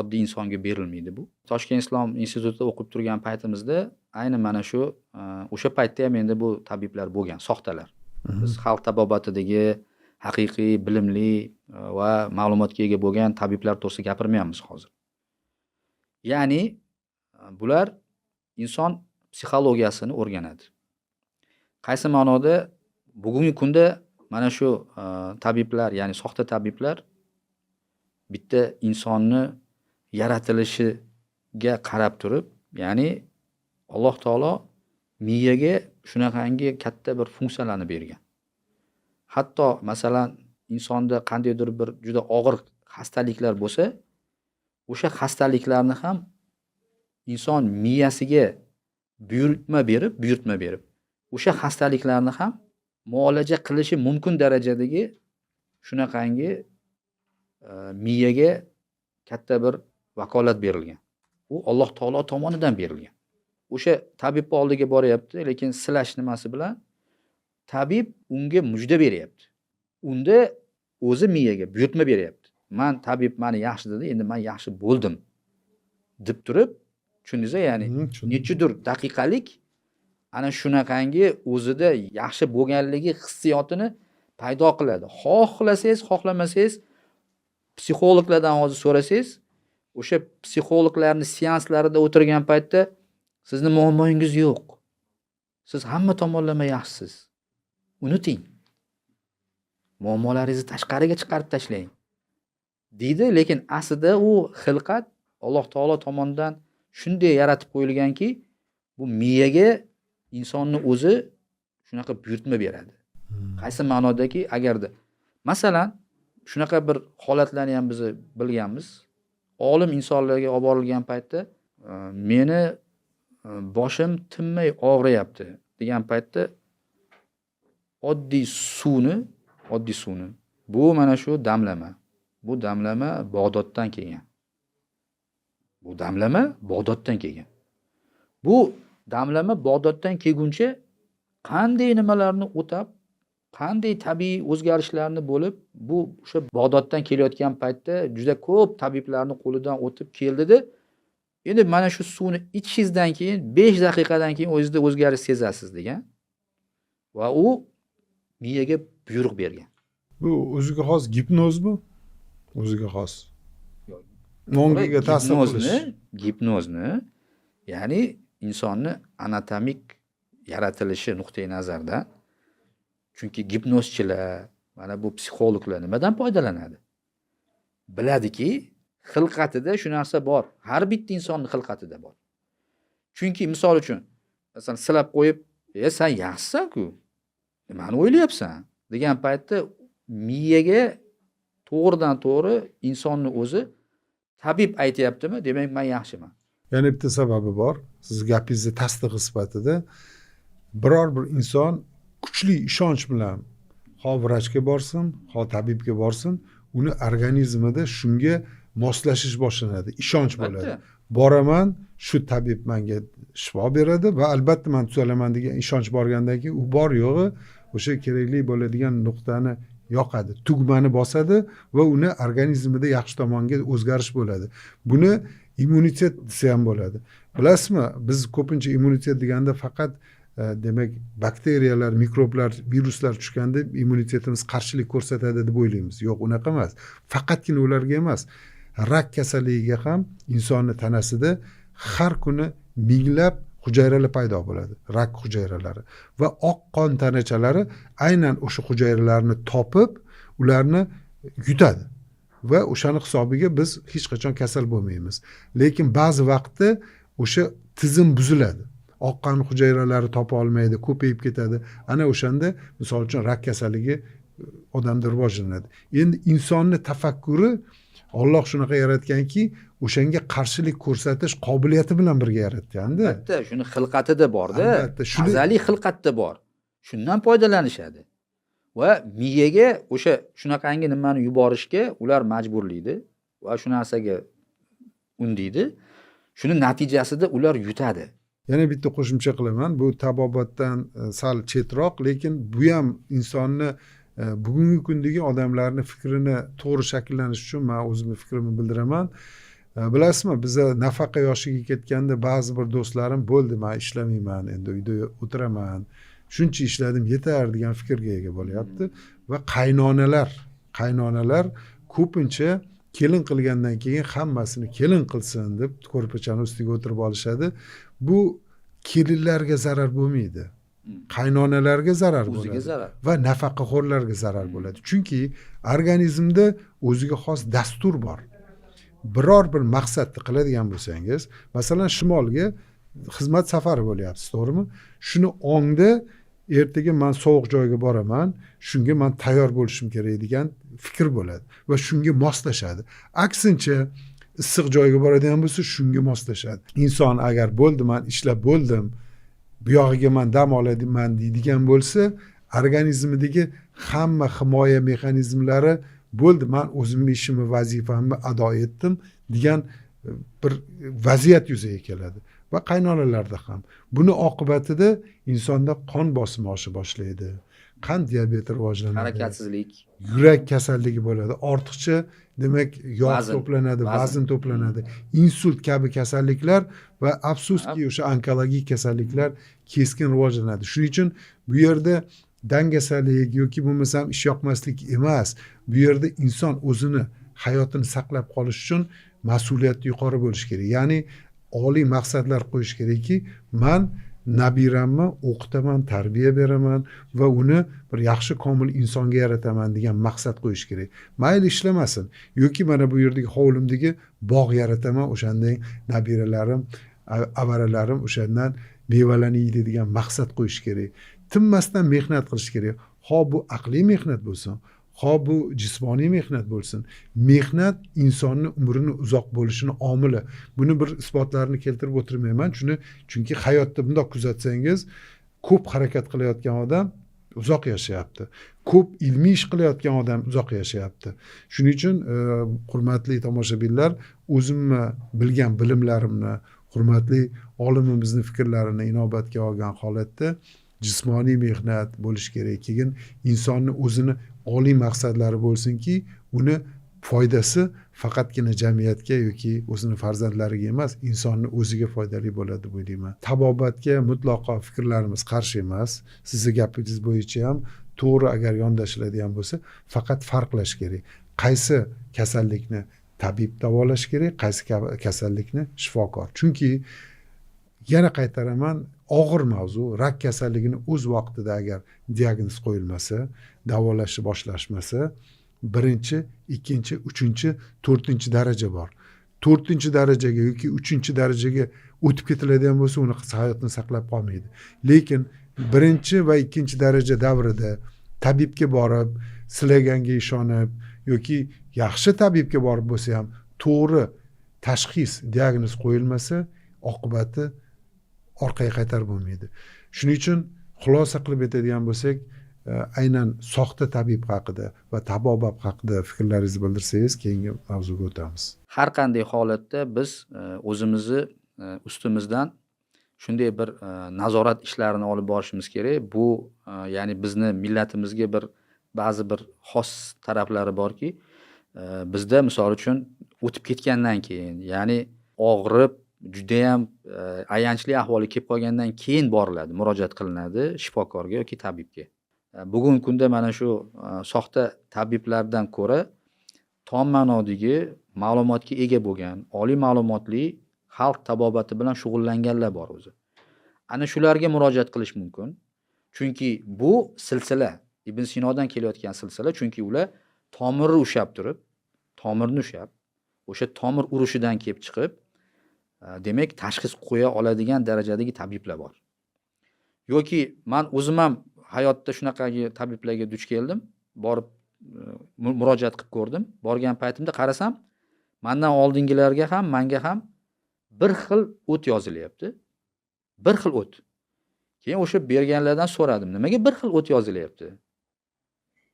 Oddiy insonga berilmaydi bu. Toshkent islom institutida o'qib turgan paytimizda ayni mana shu o'sha paytda ham endi bu tabiblar bo'lgan, soxtalar. Biz xalq tabobatidagi haqiqiy, bilimli va ma'lumotga ega bo'lgan tabiblar to'g'risida gapirmayapmiz hozir. Ya'ni bular inson psixologiyasini o'rganadi. Qaysi ma'noda bugungi kunda mana shu tabiblar, ya'ni soxta tabiblar bitta insonni yaratilishiga qarab turib, ya'ni Alloh taolo miyaga shunaqangi katta bir funksiyalarni bergan. Hatto masalan insonda qandaydir bir juda og'ir xastaliklar bo'lsa, o'sha xastaliklarni ham inson miyasiga buyurtma berib, o'sha xastaliklarni ham muolaja qilishi mumkin darajadagi shunaqangi miyaga katta bir vakolat berilgan. U Alloh taolo tomonidan berilgan. O'sha tabib oldiga boryapti, lekin silash nimasi bilan tabib unga mujda beryapti. Unda o'zi miyaga buyurtma beryapti. Men tabib meni yaxshi dedi, endi men yaxshi bo'ldim deb turib, tushundingiz-a, ya'ni nechidir daqiqalik ana shunaqangi o'zida yaxshi bo'lganligi hissiyotini paydo qiladi. Xohlasangiz, xohlamasangiz psixologlardan hozir so'rasangiz, o'sha psixologlarning seanslarida o'tirgan paytda sizni muammoingiz yo'q. Siz hamma tomonlama yaxshisiz. Unuting. Muammolaringizni tashqariga chiqarib tashlang deydi, lekin aslida u xilqat Alloh taolo tomonidan shunday yaratib qo'yilganki, bu miyaga insonni o'zi shunaqa buyurtma beradi. Qaysi ma'nodaki, agarda masalan shunaqa bir holatlarni ham biz bilganmiz. Olim insonlarga olib borilgan paytda meni boshim tinmay og'riyapti degan paytda oddiy suvni bu mana shu damlama. Bu damlama Bag'doddan kelgan. Bu damlama Bag'doddan kelguncha qanday nimalarni o'tab, qanday tabiiy o'zgarishlarni bo'lib, bu o'sha Bag'doddan kelayotgan paytda juda ko'p tabiblarni qo'lidan o'tib keldida, endi mana shu suvni ichishingizdan keyin 5 daqiqadan keyin o'zingizda o'zgarish sezasiz degan. Va u miyaga buyruq bergan. Bu o'ziga xos gipnoz bu? O'ziga xos. Ongiga ta'sir qilish. Gipnozni, ya'ni insonni anatomik yaratilishi nuqtai nazardan, chunki gipnozchilar, mana bu psixologlar nimadan foydalanadi? Biladiki, xilqatida shu narsa bor. Har bitta insonning xilqatida bor. Chunki misol uchun, masalan, silab qo'yib, sen yaxshisan-ku, nimani o'ylayapsan degan paytda miyaga to'g'ridan to'g'ri insonning o'zi tabib aytayaptimi, demak men yaxshiman. Yana bitta sababi bor. Siz gapingizni tasdig'i sifatida biror bir inson kuchli ishonch bilan ho vrachga borsin, ho tabibga borsin, uni organizmida shunga moslashish boshlanadi, ishonch bo'ladi. Boraman, shu tabib menga shifo beradi va albatta men tuzalaman degan ishonch borgandan keyin u bor yo'g'i o'sha kerakli bo'ladigan nuqtani yoqadi, tugmani bosadi va uni organizmida yaxshi tomonga o'zgarish bo'ladi. Buni immunitet desa ham bo'ladi. Bilasizmi, biz ko'pincha immunitet deganda faqat demak bakteriyalar, mikroblar, viruslar tushganda immunitetimiz qarshilik ko'rsatadi deb o'ylaymiz. Yo'q, unaqa emas. Faqatgina ularga emas, rak kasalligiga ham insonni tanasida har kuni minglab hujayralar paydo bo'ladi, rak hujayralari va oq qon tanachalari aynan o'sha hujayralarni topib, ularni yutadi va o'shani hisobiga biz hech qachon kasal bo'lmaymiz. Lekin ba'zi vaqtda o'sha tizim buziladi. Oq qon hujayralari topa olmaydi, ko'payib ketadi. Ana o'shanda misol uchun rak kasalligi odamda rivojlanadi. Endi insonni tafakkuri Alloh shunaqa yaratganki, o'shanga qarshilik ko'rsatish qobiliyati bilan birga yaratganda. Albatta, shuni xilqatida bor-da. Albatta, Azaliy xilqatda bor. Shundan foydalanishadi. Va miyaga o'sha shunaqangi nimani yuborishga ular majburlaydi va shu narsaga undaydi. Shuni natijasida ular yutadi. Yana bitta qo'shimcha qilaman. Bu tabobatdan sal chetroq, lekin bu ham insonni bugungi kundagi odamlarni fikrini to'g'ri shakllanish uchun men o'zimning fikrimni bildiraman. Bilasizmi, biza nafaqa yoshiga ketganda ba'zi bir do'stlarim bo'ldi, men ishlamayman, endi uyda o'tiraman, shuncha ishladim, yetar degan fikrga ega bo'lyapti va qaynonalar ko'pincha kelin qilgandan keyin hammasini kelin qilsin deb ko'rpachani ustiga o'tirib olishadi. Bu kelinlarga zarar bo'lmaydi. Qaynonalarga zarar bo'ladi va nafaqaxo'rlarga zarar bo'ladi. Chunki organizmda o'ziga xos dastur bor. Biror bir maqsadni qiladigan bo'lsangiz, masalan shimolga xizmat safari bo'lyapsiz, to'g'rimi? Shuni ongda ertaga men sovuq joyga boraman, shunga men tayyor bo'lishim kerak degan fikr bo'ladi va shunga moslashadi. Aksincha issiq joyga boradigan bo'lsa, shunga moslashadi. Inson agar bo'ldi, men ishlab bo'ldim, bu yog'iga men dam olaman deydigan bo'lsa, organizmidagi hamma himoya mexanizmlari bo'ldi, men o'zimning ishimni, vazifamni ado etdim degan bir vaziyat yuzaga keladi. Va qaynonalarda ham. Buni oqibatida insonda qon bosimi osha boshlaydi. Qand diabeti rivojlanadi. Harakatsizlik, yurak kasalligi bo'ladi. Ortiqcha demak yog' to'planadi, vazn to'planadi. Insult kabi kasalliklar va afsuski o'sha onkologik kasalliklar keskin rivojlanadi. Shuning uchun bu yerda dangasalik yoki bo'lmasam ishyoqmaslik emas. Bu yerda inson o'zini hayotini saqlab qolish uchun mas'uliyati yuqori bo'lishi kerak. Ya'ni oliy maqsadlar qo'yish kerakki, men nabiramni o'qitaman, tarbiya beraman va uni bir yaxshi komil insonga yarataman degan maqsad qo'yish kerak. Mayli ishlamasin yoki mana bu yerdagi hovlimdagi bog' yarataman, o'shanday nabiralarim, avaralarim o'shandan mevalarni yeydi degan maqsad qo'yish kerak. Tinmasdan mehnat qilish kerak. Ho bu aqliy mehnat bo'lsin, ho bu jismoniy mehnat bo'lsin. Mehnat insonni umrini uzoq bo'lishini omili. Buni bir isbotlarini keltirib o'tirmayman. Chunki hayotda bundoq kuzatsangiz, ko'p harakat qilayotgan odam uzoq yashayapti. Ko'p ilmiy ish qilayotgan odam uzoq yashayapti. Shuning uchun hurmatli tomoshabinlar, o'zimni bilgan bilimlarimni, hurmatli olimimizning fikrlarini inobatga olgan holatda jismoniy mehnat bo'lish kerak. Keyin insonni o'zini oliy maqsadlari bo'lsinki, uni foydasi faqatgina jamiyatga yoki o'zini farzandlariga emas, insonni o'ziga foydali bo'ladi deb o'ylayman. Tabobatga mutlaqo fikrlarimiz qarshi emas. Sizning gapingiz bo'yicha ham to'g'ri agar yondashiladigan bo'lsa, faqat farqlash kerak. Qaysi kasallikni tabib davolash kerak, qaysi kasallikni shifokor. Chunki yana qaytaraman, og'ir mavzu, rak kasalligini o'z vaqtida agar diagnoz qo'yilmasa, davolashni boshlashmasa, 1-chi, 2-chi, 3-chi, 4-chi daraja bor. 4-chi darajaga yoki 3-chi darajaga o'tib ketiladigan bo'lsa, uni hayotni saqlab qolmaydi. Lekin 1-chi va 2-chi daraja davrida tabibga borib, silaganga ishonib yoki yaxshi tabibga borib bo'lsa ham to'g'ri tashxis, diagnoz qo'yilmasa, oqibati orqaga qaytarib bo'lmaydi. Shuning uchun xulosa qilib aytadigan bo'lsak, aynan soxta tabib haqida va tabobat haqida fikrlaringizni bildirsangiz, keyingi mavzuga o'tamiz. Har qanday holatda biz o'zimizni ustimizdan shunday bir nazorat ishlarini olib borishimiz kerak. Bu ya'ni bizni millatimizga ba'zi bir xos taraflari borki, bizda misol uchun o'tib ketgandan keyin, ya'ni og'rib judayam ayanchli ahvolga kelib qolgandan keyin boriladi, murojaat qilinadi shifokorga yoki tabibga. Bugungi kunda mana shu soxta tabiblardan ko'ra tom ma'nodagi ma'lumotga ega bo'lgan, oliy ma'lumotli xalq tabobati bilan shug'ullanganlar bor o'zi. Ana shularga murojaat qilish mumkin. Chunki bu silsila, Ibn Sinodan kelayotgan silsila, chunki ular tomirni ushlab turib, tomirni ushlab, o'sha tomir urushidan kelib chiqib, demak tashxis qo'ya oladigan darajadagi tabiblar bor. Yoki men o'zim ham hayotda shunaqangi tabiblarga duch keldim, borib murojaat qilib ko'rdim. Borgan paytimda qarasam, mendan oldingilarga ham, menga ham bir xil o't yozilyapti. Bir xil o't. Keyin o'sha berganlardan so'radim, nimaga bir xil o't yozilyapti?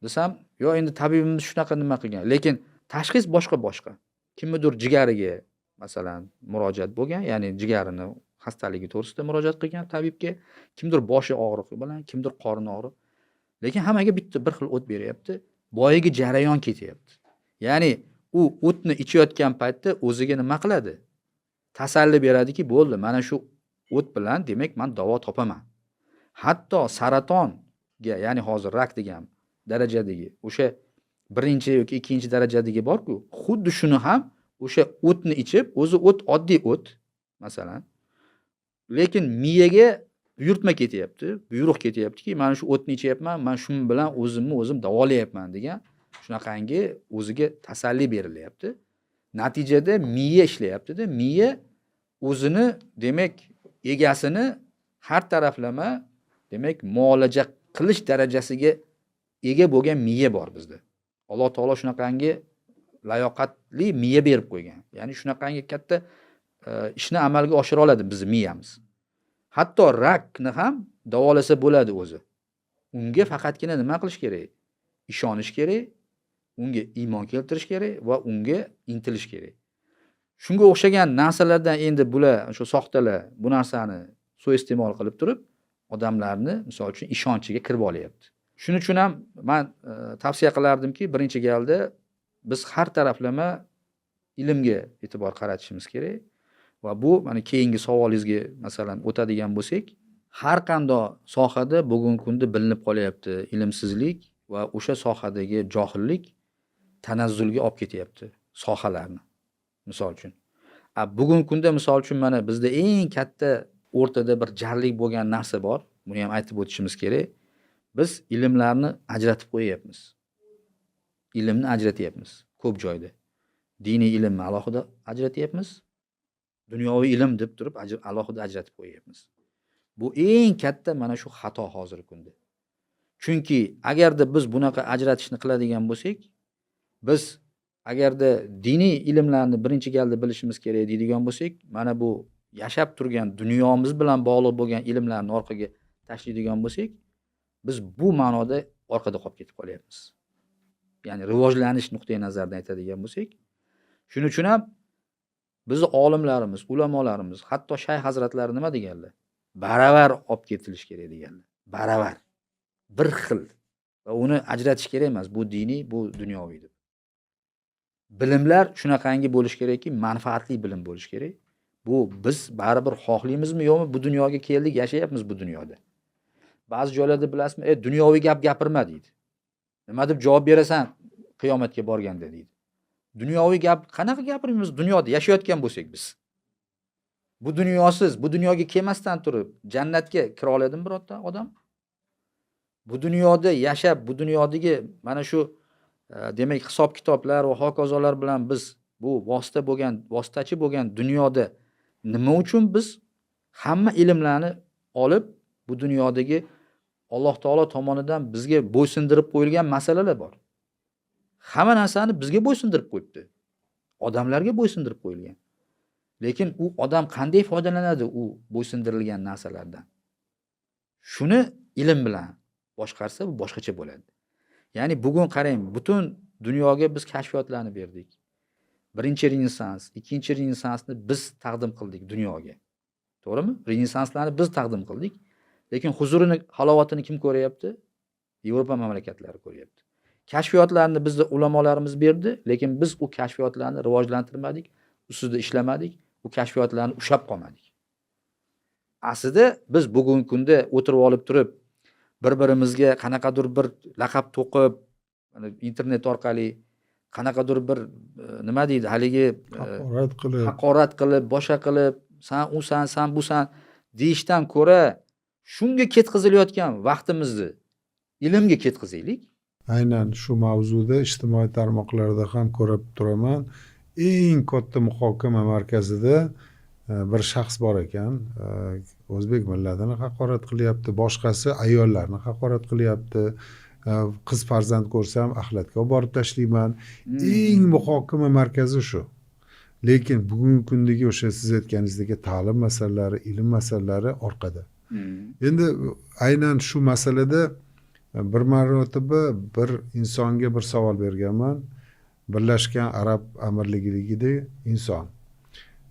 Desam, yo endi tabibimiz shunaqa nima qilgan, lekin tashxis boshqa. Kimnidir jigariga masalan murojaat bo'lgan, ya'ni jigarini xastaligi to'g'risida murojaat qilgan tabibga, kimdir boshi og'rig'i bilan, kimdir qorin og'rig'i. Lekin hammaga bitta bir xil o't beryapti. Boyagi jarayon ketyapti. Ya'ni u o'tni ichayotgan paytda o'ziga nima qiladi? Tasalli beradiki, bo'ldi, mana shu o't bilan demak men davo topaman. Hatto saratonga, ya'ni hozir rak degan darajadagi o'sha birinchi yoki ikkinchi darajadagi bor-ku, xuddi shuni ham o'sha o'tni ichib, o'zi o't oddiy o't masalan. Lekin miyaga buyurtma ketyapti, buyruq ketyaptiki, mana shu o'tni ichyapman, men shu bilan o'zimni o'zim davolayapman degan shunaqangi o'ziga tasalli berilyapti. Natijada miya ishlayapti-da, miya o'zini demak egasini har taraflama demak muolaja qilish darajasiga ega bo'lgan miya bor bizda. Alloh taolo shunaqangi layoqatli miya berib qo'ygan. Ya'ni shunaqangi katta ishni amalga oshira oladi bizning miyamiz. Hatto rakni ham davolasa bo'ladi o'zi. Unga faqatgina nima qilish kerak? Ishonish kerak, unga iymon keltirish kerak va unga intilish kerak. Shunga o'xshagan narsalardan endi bular, shu soxtalar bu narsani suiiste'mol qilib turib, odamlarni misol uchun ishonchiga kirib olyapti. Shuning uchun ham men tavsiya qilardimki, birinchi galda biz har taraflama ilmga e'tibor qaratishimiz kerak va bu mana keyingi savolingizga masalan o'tadigan bo'lsak, har qanday sohada bugungi kunda bilinib qolyapti ilmsizlik va o'sha sohadagi johillik tanazzulga olib ketyapti sohalarni. Misol uchun. Bugungi kunda misol uchun mana bizda eng katta o'rtada bir jarlik bo'lgan narsa bor. Buni ham aytib o'tishimiz kerak. Biz ilmlarni ajratib qo'yapmiz. Ilmni ajratyapmiz ko'p joyda. Diniy ilmni alohida ajratyapmiz. Dunyoviy ilm deb turib alohida ajratib qo'yapmiz. Bu eng katta mana shu xato hozirgi kunda. Chunki agarda biz bunaqa ajratishni qiladigan bo'lsak, biz agarda diniy ilmlarni birinchi galda bilishimiz kerak deydigan bo'lsak, mana bu yashab turgan dunyomiz bilan bog'liq bo'lgan ilmlarni orqaga tashlaydigan bo'lsak, biz bu ma'noda orqada qolib ketib qolyapmiz. Ya'ni rivojlanish nuqtai nazaridan aytadigan bo'lsak, shuning uchun ham bizni olimlarimiz, ulamolarimiz, hatto shayx hazratlari nima deganlar? Baravar olib ketilish kerak deganlar. Baravar. Bir xil. Va uni ajratish kerak emas. Bu diniy, bu dunyoviy deb. Bilimlar shunaqangi bo'lish kerakki, manfaatli bilim bo'lish kerak. Bu biz baribir xohlaymizmi yo'qmi bu dunyoga keldik, yashayapmiz bu dunyoda. Ba'zi joylarda bilasizmi, dunyoviy gap gapirma deydi. Nima deb javob berasan qiyomatga borganda deydi. Dunyoviy gap qanaqa gapiramiz dunyoda yashayotgan bo'lsak biz? Bu dunyosiz, bu dunyoga kelmasdan turib jannatga kira oladimi birorta odam? Bu dunyoda yashab, bu dunyodagi mana shu demak hisob-kitoblar va hokazolar bilan biz bu vositachi bo'lgan dunyoda nima uchun biz hamma ilmlarni olib bu dunyodagi Alloh taolo tomonidan bizga bo'ysundirib qo'yilgan masalalar bor. Hamma narsani bizga bo'ysundirib qo'yibdi. Odamlarga bo'ysundirib qo'yilgan. Lekin u odam qanday foydalanadi u bo'ysundirilgan narsalardan? Shuni ilm bilan boshqarsa bu boshqacha bo'ladi. Ya'ni bugun qarang, butun dunyoga biz kashfiyotlarni berdik. Birinchi Renessans, ikkinchi Renessansni biz taqdim qildik dunyoga. To'g'rimi? Renessanslarni biz taqdim qildik. Lekin huzurini, halovatini kim ko'ryapti? Yevropa mamlakatlari ko'ryapti. Kashfiyotlarni bizning ulamolarimiz berdi, lekin biz u kashfiyotlarni rivojlantirmadik, ustida ishlamadik bu kashfiyotlarni ushlab qolmadik. Aslida biz bugungi kunda o'tirib olib turib, bir-birimizga qanaqadir bir laqab to'qib, internet orqali qanaqadir bir nima deydi, haligi haqorat qilib, boshqa qilib, san usan, san busan deyishdan ko'ra shunga ketkazilayotgan vaqtimizni ilmga ketkazaylik. Aynan shu mavzuda ijtimoiy tarmoqlarda ham ko'rib turaman. Eng katta muhokama markazida bir shaxs bor ekan, o'zbek millatini haqorat qilyapti, boshqasi ayollarni haqorat qilyapti. Qiz farzand ko'rsam axlatga olib borib tashlayman. Eng muhokama markazi shu. Lekin bugungi kundagi o'sha siz aytganingizdek ta'lim masalalari, ilm masalalari orqada. Endi aynan shu masalada bir marotaba bir insonga bir savol berganman. Birlashgan Arab Amirligidagi inson.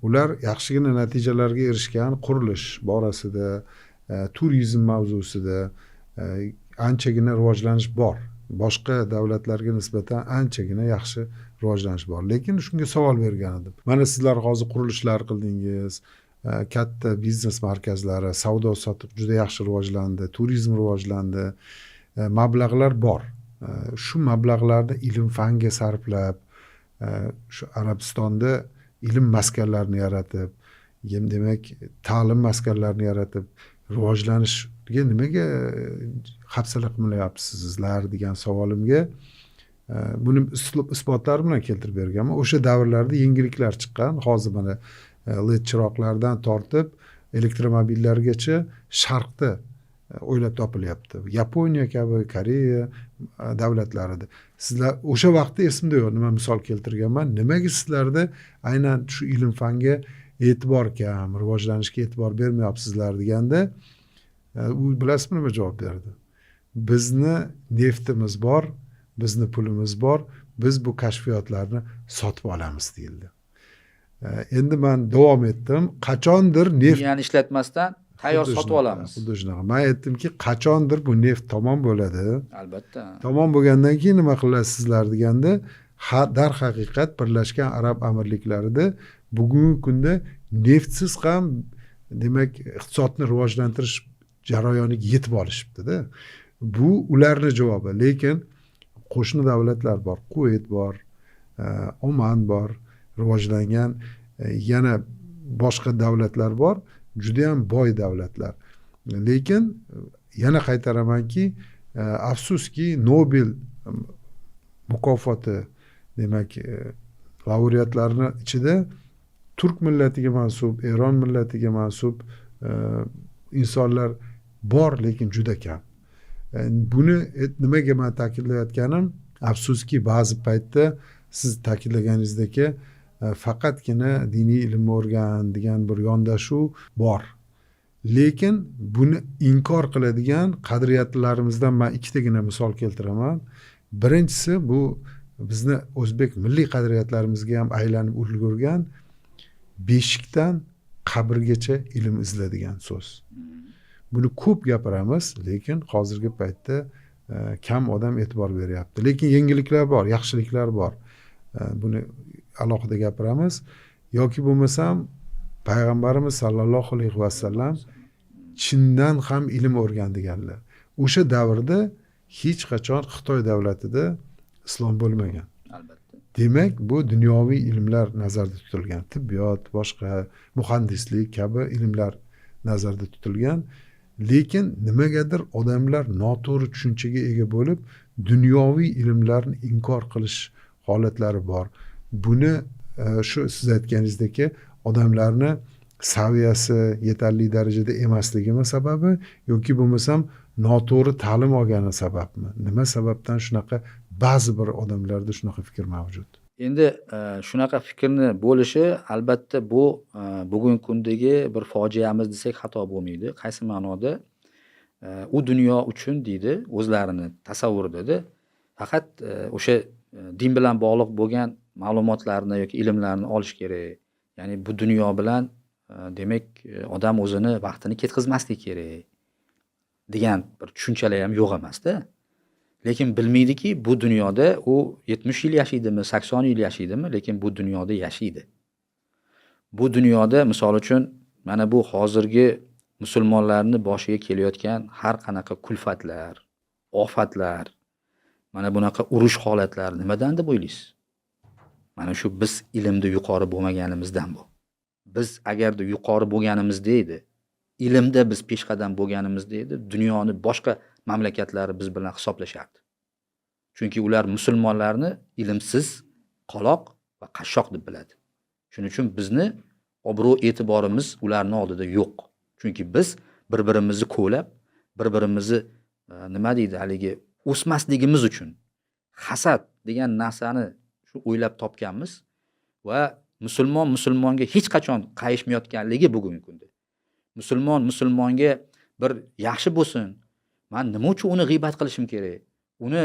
Ular yaxshigina natijalarga erishgan qurilish borasida, turizm mavzusida anchagina rivojlanish bor. Boshqa davlatlarga nisbatan anchagina yaxshi rivojlanish bor. Lekin shunga savol bergan edim. Mana sizlar hozir qurilishlar qildingiz, katta biznes markazlari, savdo sotiq juda yaxshi rivojlandi, turizm rivojlandi, mablag'lar bor. Shu mablag'larni ilm fanga sarflab, shu Arabistonda ilm maskanlarini yaratib, demak, ta'lim maskanlarini yaratib, rivojlanishga nimaga hafsala qilmayapsiz sizlar degan savolimga buni isbotlar bilan keltirib berganman. O'sha davrlarda yangiliklar chiqqan. Hozir mana LED chiroqlardan tortib elektromobillargacha sharqda o'ylab topilyapti. Yaponiya kabi, Koreya davlatlarida. Sizlar o'sha vaqtda esimda yo'q, nima misol keltirganman. Nimaga sizlarda aynan shu ilm fanga e'tibor kam, rivojlanishga e'tibor bermayapsizlar deganda, u bilasizmi nima javob berdi? Bizni neftimiz bor, bizni pulimiz bor, biz bu kashfiyotlarni sotib olamiz deyildi. Endi men davom etdim. Qachondir neft ishlatmasdan tayyor sotib olamiz. Xuddi shunaqa. Men aytdimki, qachondir bu neft tamom bo'ladi. Albatta. Tamom bo'lgandan keyin nima qilasizlar deganda, darhaqiqat Birlashgan Arab Amirliklarida bugungi kunda neftsiz ham demak iqtisodni rivojlantirish jarayoniga yetib olishibdi-da. Bu ularning javobi. Lekin qo'shni davlatlar bor, Kuveyt bor, Oman bor, rivojlangan yana boshqa davlatlar bor, juda ham boy davlatlar. Lekin yana qaytaramanki, afsuski Nobel mukofoti demak laureatlarni ichida turk millatiga mansub, Eron millatiga mansub insonlar bor, lekin juda kam. Buni nimaga men ta'kidlayotganim, afsuski ba'zi paytda siz ta'kidlaganingizdek faqatgina diniy ilmni o'rgan degan bir yondashuv bor. Lekin buni inkor qiladigan qadriyatlarimizdan men ikkitagina misol keltiraman. Birinchisi bu bizni o'zbek milliy qadriyatlarimizga ham aylanib ulgurgan beshikdan qabrgacha ilm izladigan so'z. Buni ko'p gapiramiz, lekin hozirgi paytda kam odam e'tibor beryapti. Lekin yangiliklar bor, yaxshiliklar bor. Buni alohida gapiramiz. Yoki bo'lmasam payg'ambarimiz sallallohu alayhi vasallam chindan ham ilm o'rgandiganlar. O'sha davrda hech qachon Xitoy davlatida islom bo'lmagan. Albatta. Demak, bu dunyoviy ilmlar nazarda tutilgan. Tibbiyot, boshqa muhandislik kabi ilmlar nazarda tutilgan. Lekin nimagadir odamlar noto'g'ri tushunchaga ega bo'lib, dunyoviy ilmlarni inkor qilish holatlari bor. Buni shu siz aytganingizdek odamlarni saviyasi yetarli darajada emasligimi sababi yoki bo'lmasam noto'g'ri ta'lim olgani sababmi? Nima sababdan shunaqa ba'zi bir odamlarda shunaqa fikr mavjud? Endi shunaqa fikrni bo'lishi albatta bu bugungi kundagi bir fojiamiz desak xato bo'lmaydi. Qaysi ma'noda? U dunyo uchun deydi, o'zlarini tasavvurida faqat o'sha din bilan bog'liq bo'lgan ma'lumotlarni yoki ilmlarni olish kerak. Ya'ni bu dunyo bilan demak odam o'zini vaqtini ketkazmasligi kerak degan bir tushunchalar ham yo'q emasda. Lekin bilmaydiki, bu dunyoda u 70 yil yashaydimi, 80 yil yashaydimi, lekin bu dunyoda yashaydi. Bu dunyoda misol uchun mana bu hozirgi musulmonlarni boshiga kelayotgan har qanaqa kulfatlar, ofatlar, mana bunaqa urush holatlari nimadan deb o'ylaysiz? Mana shu biz ilmda yuqori bo'lmaganimizdan bu. Biz agarda yuqori bo'lganimizda edi, ilmda biz peshqadam bo'lganimizda edi, dunyoni boshqa mamlakatlari biz bilan hisoblashardi. Chunki ular musulmonlarni ilmsiz, qoloq va qashshoq deb biladi. Shuning uchun bizni obro' e'tiborimiz ularning oldida yo'q. Chunki biz bir-birimizni ko'lab, bir-birimizni nima deydi, haligi o'smasligimiz uchun hasad degan narsani shu o'ylab topganmiz va musulmonga hech qachon qayishmayotganligi bugungi kunda. Musulmonga bir yaxshi bo'lsin, men nima uchun uni g'iybat qilishim kerak? Uni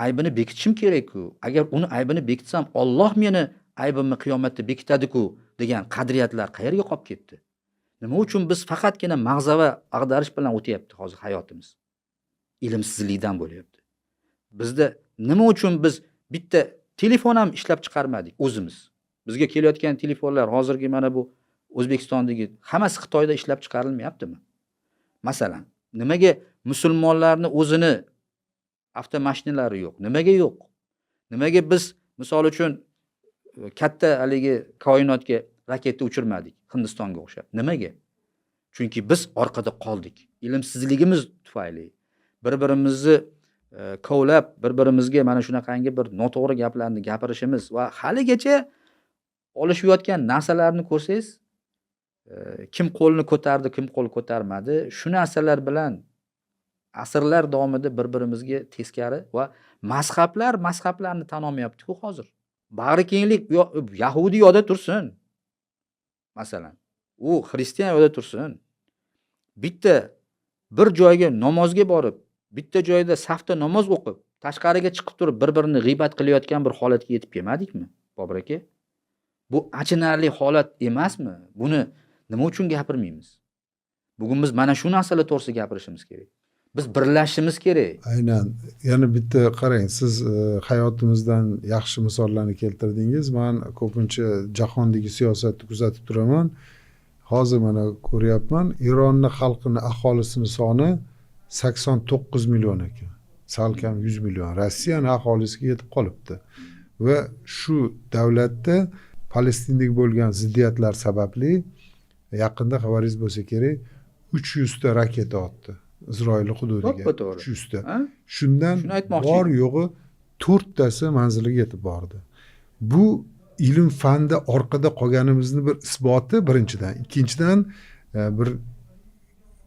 aybini bekitishim kerak-ku. Agar uni aybini bekitsam, Alloh meni aybimni qiyomatda bekitadi-ku degan qadriyatlar qayerga qolib ketdi? Nima uchun biz faqatgina mag'zava ag'darish bilan o'tyapti hozir hayotimiz? Ilmsizlikdan bo'lyapti. Bizda nima uchun biz bitta telefon ham ishlab chiqarmadik o'zimiz? Bizga kelayotgan telefonlar hozirgi mana bu O'zbekistondagi hammasi Xitoyda ishlab chiqarilmayaptimi? Masalan, nimaga musulmonlarni o'zini avtomashinalari yo'q? Nimaga yo'q? Nimaga biz misol uchun katta haligi koinotga raketa uchirmadik Hindistonga o'xshab? Nimaga? Chunki biz orqada qoldik. Ilmsizligimiz tufayli bir-birimizni kovlab, bir-birimizga mana shunaqangi bir noto'g'ri gaplarni gapirishimiz va haligacha olishayotgan narsalarni ko'rsangiz, kim qo'lni ko'tardi, kim qo'l ko'tarmadi, shu narsalar bilan asrlar davomida bir-birimizga teskari va mazhablarni tan olmayapti-ku hozir. Bag'ri kenglik Yahudi yo'da tursin. Masalan, u xristian yo'da tursin. Bitta bir joyga namozga borib, bitta joyda safda namoz o'qib, tashqariga chiqib turib bir-birini g'iybat qilayotgan bir holatga yetib kelmadikmi, Bobur aka? Bu achinarli holat emasmi? Buni nima uchun gapirmaymiz? Bugun biz mana shu narsalar to'g'risida gapirishimiz kerak. Biz birlashishimiz kerak. Aynan. Yana bitta qarang, siz hayotimizdan yaxshi misollarni keltirdingiz. Men ko'pincha jahondagi siyosatni kuzatib turaman. Hozir mana ko'ryapman, Ironni xalqini aholisining soni 89 million ekan. Salkam 100 million. Rossiyaning aholisiga yetib qolibdi. Va shu davlatda Falastindagi bo'lgan ziddiyatlar sababli yaqinda xabaringiz bo'lsa kerak, 300 ta raketa otdi Isroil hududiga. 300 ta. Shundan bor yo'g'i 4 tasi manziliga yetib bordi. Bu ilm fanda orqada qolganimizni bir isboti birinchidan. Ikkinchidan bir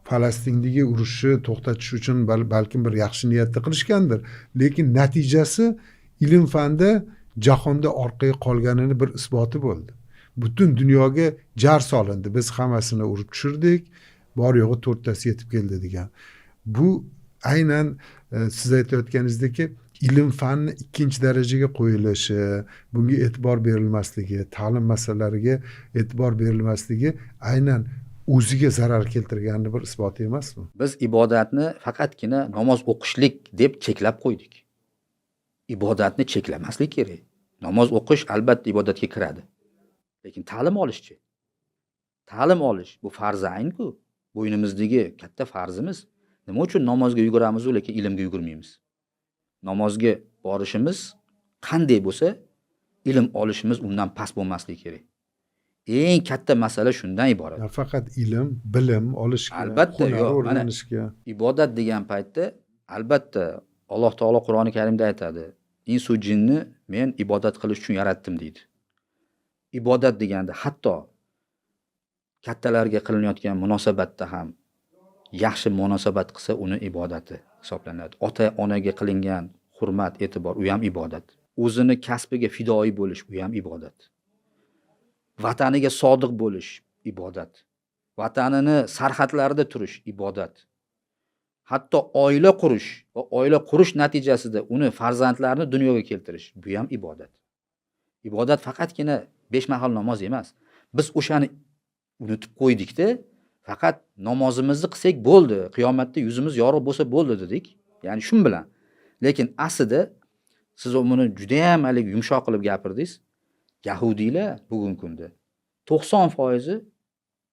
Falastindagi urushni to'xtatish uchun balkim bir yaxshi niyatda qilishgandir. Lekin natijasi ilm fanda jahonda orqaga qolganini bir isboti bo'ldi. Butun dunyoga jar solindi. Biz hammasini urib tushirdik. Bor yo'g'i 4 tasi yetib keldi degan. Bu aynan siz aytayotganingizdek ilm fanni ikkinchi darajaga qo'yilishi, bunga e'tibor berilmasligi, ta'lim masalalariga e'tibor berilmasligi aynan o'ziga zarar keltirganini bir isboti emasmi? Biz ibodatni faqatgina namoz o'qishlik deb cheklab qo'ydik. Ibodatni cheklamaslik kerak. Namoz o'qish albatta ibodatga kiradi. Lekin ta'lim olishchi. Ta'lim olish bu farzi ayn-ku. Bo'ynimizdagi katta farzimiz. Nima uchun namozga yuguramiz, lekin ilmga yugurmaymiz? Namozga borishimiz qanday bo'lsa, ilm olishimiz undan past bo'lmasligi kerak. Eng katta masala shundan iborat. Faqat ilm, bilim olishga, albatta yo'q, o'rganishga. Ibodat degan paytda albatta Alloh taolo Qur'oni Karimda aytadi. Insu jinni men ibodat qilish uchun yaratdim deydi. Ibodat deganda hatto kattalarga qilinayotgan munosabatda ham yaxshi munosabat qilsa uni ibodati hisoblanadi. Ota-onaga qilingan hurmat, e'tibor u ham ibodat. O'zini kasbiga fidoyi bo'lish u ham ibodat. Vataniga sodiq bo'lish ibodat. Vatanini sarhadlarida turish ibodat. Hatto oila qurish va oila qurish natijasida uni farzandlarini dunyoga keltirish bu ham ibodat. Ibodat faqatgina 5 mahal namoz emas. Biz o'shani unutib qo'ydikda, faqat namozimizni qilsak bo'ldi, qiyomatda yuzimiz yorug' bo'lsa bo'ldi dedik. Ya'ni shun bilan. Lekin aslida siz buni juda ham yumshoq qilib gapirdingiz. Yahudiylar bugungi kunda 90%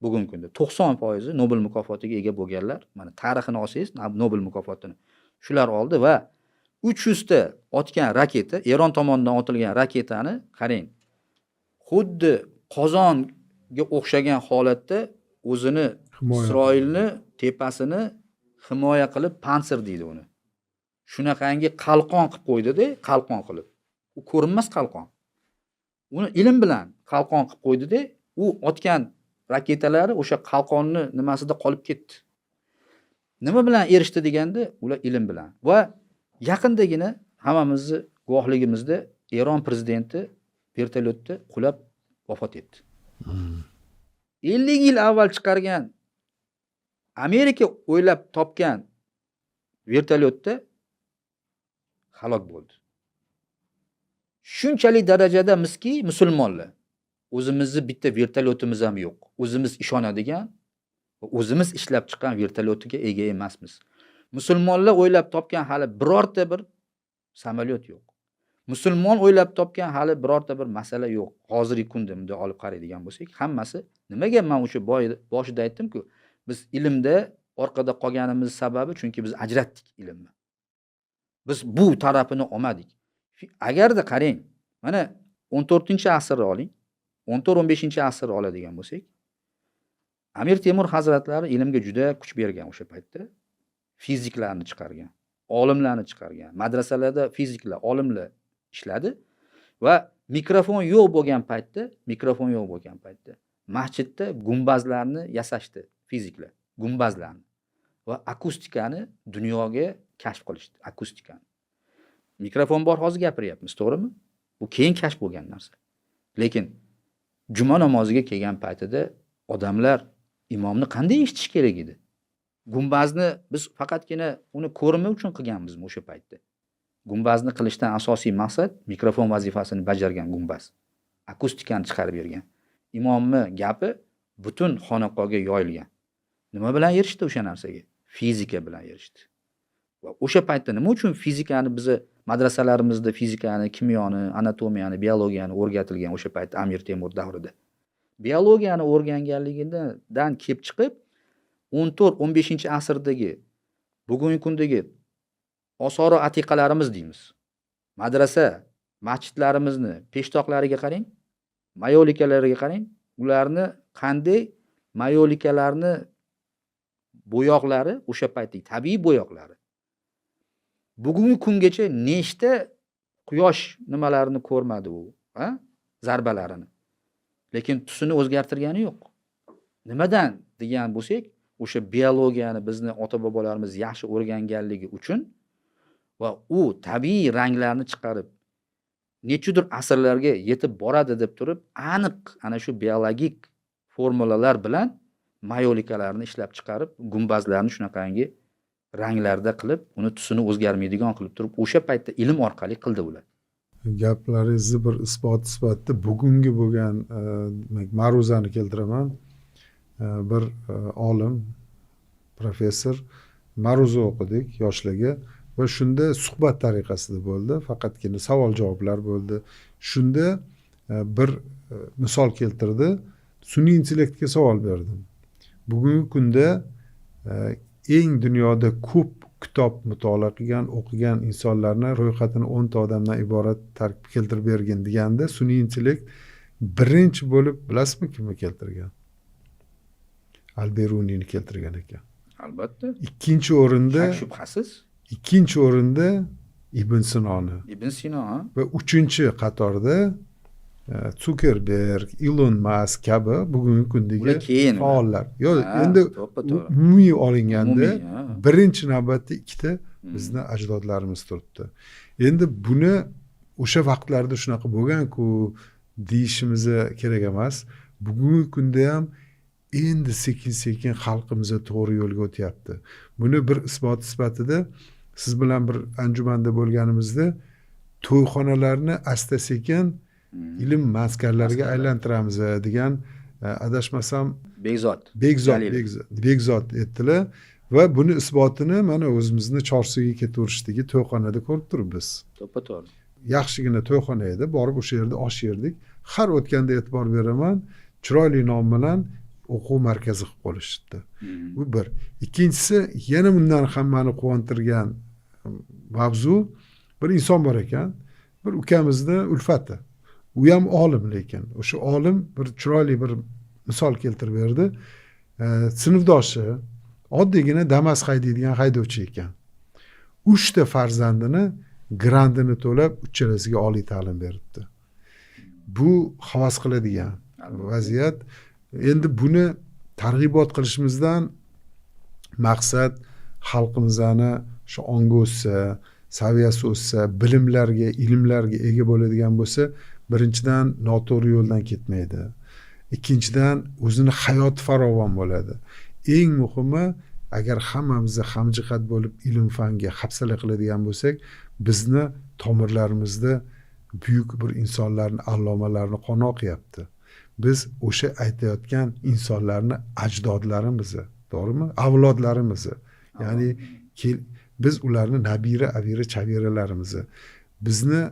bugungi kunda 90% Nobel mukofotiga ega bo'lganlar, mana tarixini olsangiz, Nobel mukofotini shular oldi va 300 ta otgan raketa, Eron tomonidan otilgan raketani qarang. Xuddi qozonga o'xshagan holatda o'zini Himoya Isroilni tepasini himoya qilib, panser deydi uni. Shunaqangi qalqon qilib qo'ydi-da, qalqon qilib. U ko'rinmas qalqon. Uni ilm bilan qalqon qilib qo'ydi-da, u otgan raketalari o'sha qalqonni nimasida qolib ketdi. Nima bilan erishdi deganda, ular ilm bilan. Va yaqindagina hammamizni guvohligimizda Eron prezidenti vertolyotda qulab vafot etdi. 50 yil avval chiqargan Amerika o'ylab topgan vertolyotda halok bo'ldi. Shunchalik darajadamizki, musulmonlar, o'zimizni bitta vertolyotimiz ham yo'q. O'zimiz ishonadigan va o'zimiz ishlab chiqqan vertolyotiga ega emasmiz. Musulmonlar o'ylab topgan hali birorta bir samolyot yo'q. Musulmon o'ylab topgan hali birorta bir masala yo'q. Hozirgi kunda bunday olib qaraydigan bo'lsak, hammasi nimaga men o'sha boshida aytdim-ku, biz ilmda orqada qolganimiz sababi chunki biz ajratdik ilmni. Biz bu tarafini olmadik. Agarda qarang, mana 14-asrni oling, 14-15-asrni oladigan bo'lsak, Amir Temur hazratlari ilmga juda kuch bergan o'sha paytda. Fiziklarni chiqargan, olimlarni chiqargan. Madrasalarda fiziklar, olimlar ishladi va mikrofon yo'q bo'lgan paytda, masjidda gumbazlarni yasashdi fiziklar, gumbazlarni va akustikani dunyoga kashf qilishdi, akustikani. Mikrofon bor hozir gapiryapmiz, to'g'rimi? Bu keyin kashf bo'lgan narsa. Lekin juma namoziga kelgan paytida odamlar imomni qanday eshitish kerak edi? Gumbazni biz faqatgina uni ko'rimi uchun qilganmizmi o'sha paytda? Gumbazni qilishdan asosiy maqsad mikrofon vazifasini bajargan gumbaz. Akustikani chiqarib bergan. Imomni gapi butun xonaqoga yoyilgan. Nima bilan erishdi o'sha narsaga? Fizika bilan erishdi. Va o'sha paytda nima uchun fizikani bizni madrasalarimizda fizikani, kimyoni, anatomiyani, biologiyani o'rgatilgan o'sha paytda Amir Temur davrida. Biologiyani o'rganganligidan kelib chiqib 14-15-asrdagi bugungi kundagi osori atiqalarimiz deymiz. Madrasa, masjidlarimizni peshtoqlariga qarang, mayolikalariga qarang, ularni qanday mayolikalarni bo'yoqlari o'sha paytdagi tabiiy bo'yoqlari. Bugungi kungacha nechta quyosh nimalarini ko'rmadi u, ha? Zarbalarini. Lekin tusini o'zgartirgani yo'q. Nimadan degan bo'lsak, o'sha biologiyani bizni ota-bobolarimiz yaxshi o'rganganligi uchun va u tabiiy ranglarni chiqarib nechidir asrlarga yetib boradi deb turib, aniq ana shu biologik formulalar bilan mayolikalarni ishlab chiqarib, gumbazlarni shunaqangi ranglarda qilib, uni tusini o'zgarmaydigan qilib turib, o'sha paytda ilm orqali qildi ular. Gaplaringizni bir isbot sifatida bugungi bo'lgan demak ma'ruzani keltiraman. Bir olim, professor ma'ruza o'qidik yoshlarga va shunda suhbat tariqasida bo'ldi, faqatgina savol-javoblar bo'ldi. Shunda bir misol keltirdi. Sun'iy intellektga savol berdim. Bugungi kunda eng dunyoda ko'p kitob mutolaa qilgan, o'qigan insonlarni ro'yxatini 10 ta odamdan iborat tarkib keltirib bergin deganda, sun'iy intellekt birinchi bo'lib bilasizmi kimni keltirgan? Al-Beruniyni keltirgan ekan. Albatta. Ikkinchi o'rinda, shubhasiz. Ikkinchi o'rinda Ibn Sinoni. Ibn Sino va uchinchi qatorda Zuckerberg, Elon Musk kabi bugungi kundagi faollar. Yo'q, endi umumiy olinganda birinchi navbatda ikkita bizni ajdodlarimiz turibdi. Endi buni o'sha vaqtlarda shunaqa bo'lgan-ku deyishimiz kerak emas. Bugungi kunda ham endi sekin-sekin xalqimiz to'g'ri yo'lga o'tyapti. Buni bir isbot sifatida siz bilan bir anjumanda bo'lganimizda to'yxonalarni asta-sekin ilm maskanlariga aylantiramiz degan, adashmasam Begzod aytdilar va buni isbotini mana o'zimizni Chorsuga ketaverishdagi to'yxonada ko'rib turibmiz. To'ppa-to'g'ri. Yaxshigina to'yxona edi, borib o'sha yerda osh yerdik. Har o'tganda e'tibor beraman, chiroyli nom bilan o'quv markazi qilib qo'yishibdi. Bu bir. Ikkinchisi, yana bundan hammani quvontirgan mavzu, bir inson bor ekan, bir ukamizni Ulfati. U ham olim, lekin o'sha olim bir chiroyli bir misol keltirib berdi. Sinfdoshi oddiygina Damas haydaydigan haydovchi ekan. 3 ta farzandini grantini to'lab, uchalasiga oliy ta'lim beribdi. Bu havas qiladigan vaziyat. Endi buni targ'ibot qilishimizdan maqsad xalqimizni shu ongi o'ssa, saviyasi o'ssa, bilimlarga, ilmlarga ega bo'ladigan bo'lsa, birinchidan noto'g'ri yo'ldan ketmaydi. Ikkinchidan o'zini hayoti farovon bo'ladi. Eng muhimi, agar hammamiz hamjihat bo'lib ilm fanga hafsala qiladigan bo'lsak, bizni tomirlarimizda buyuk bir insonlarni, allomalarni qoni oqyapti. Biz o'sha aytayotgan insonlarni ajdodlarimiz, to'g'rimi? Avlodlarimiz. Ya'ni biz ularni nabira, avira, chaviralarimiz. Bizni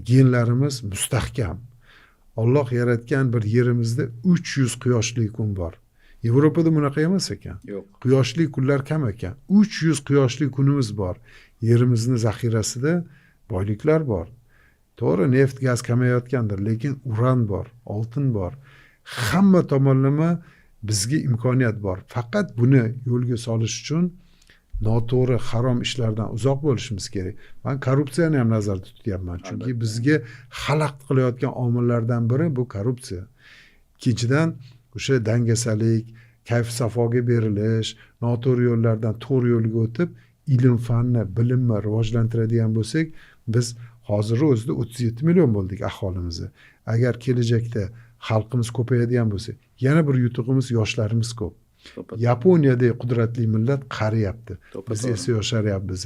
genlarimiz mustahkam. Alloh yaratgan bir yerimizda 300 quyoshli kun bor. Yevropada bunaqa emas ekan. Yo'q. Quyoshli kunlar kam ekan. 300 quyoshli kunimiz bor. Yerimizning zaxirasida boyliklar bor. To'g'ri, neft, gaz kamayotgandir, lekin uran bor, oltin bor. Hamma tomonlama bizga imkoniyat bor. Faqat buni yo'lga solish uchun noto'g'ri, harom ishlardan uzoq bo'lishimiz kerak. Men korrupsiyani ham nazarda tutyapman, chunki bizga xalaqit qilayotgan omillardan biri bu korrupsiya. Ikkinchidan, o'sha dangasalik, kayf safoga berilish, noto'g'ri yo'llardan to'g'ri yo'lga o'tib, ilm fanni, bilimni rivojlantiradigan bo'lsak, biz hozir o'zida 37 million bo'ldik aholimiz. Agar kelajakda xalqimiz ko'payadigan bo'lsa, yana bir yutug'imiz yoshlarimiz ko'p. Yaponiyadagi qudratli millat qariyapti. Biz esa yosharyapmiz.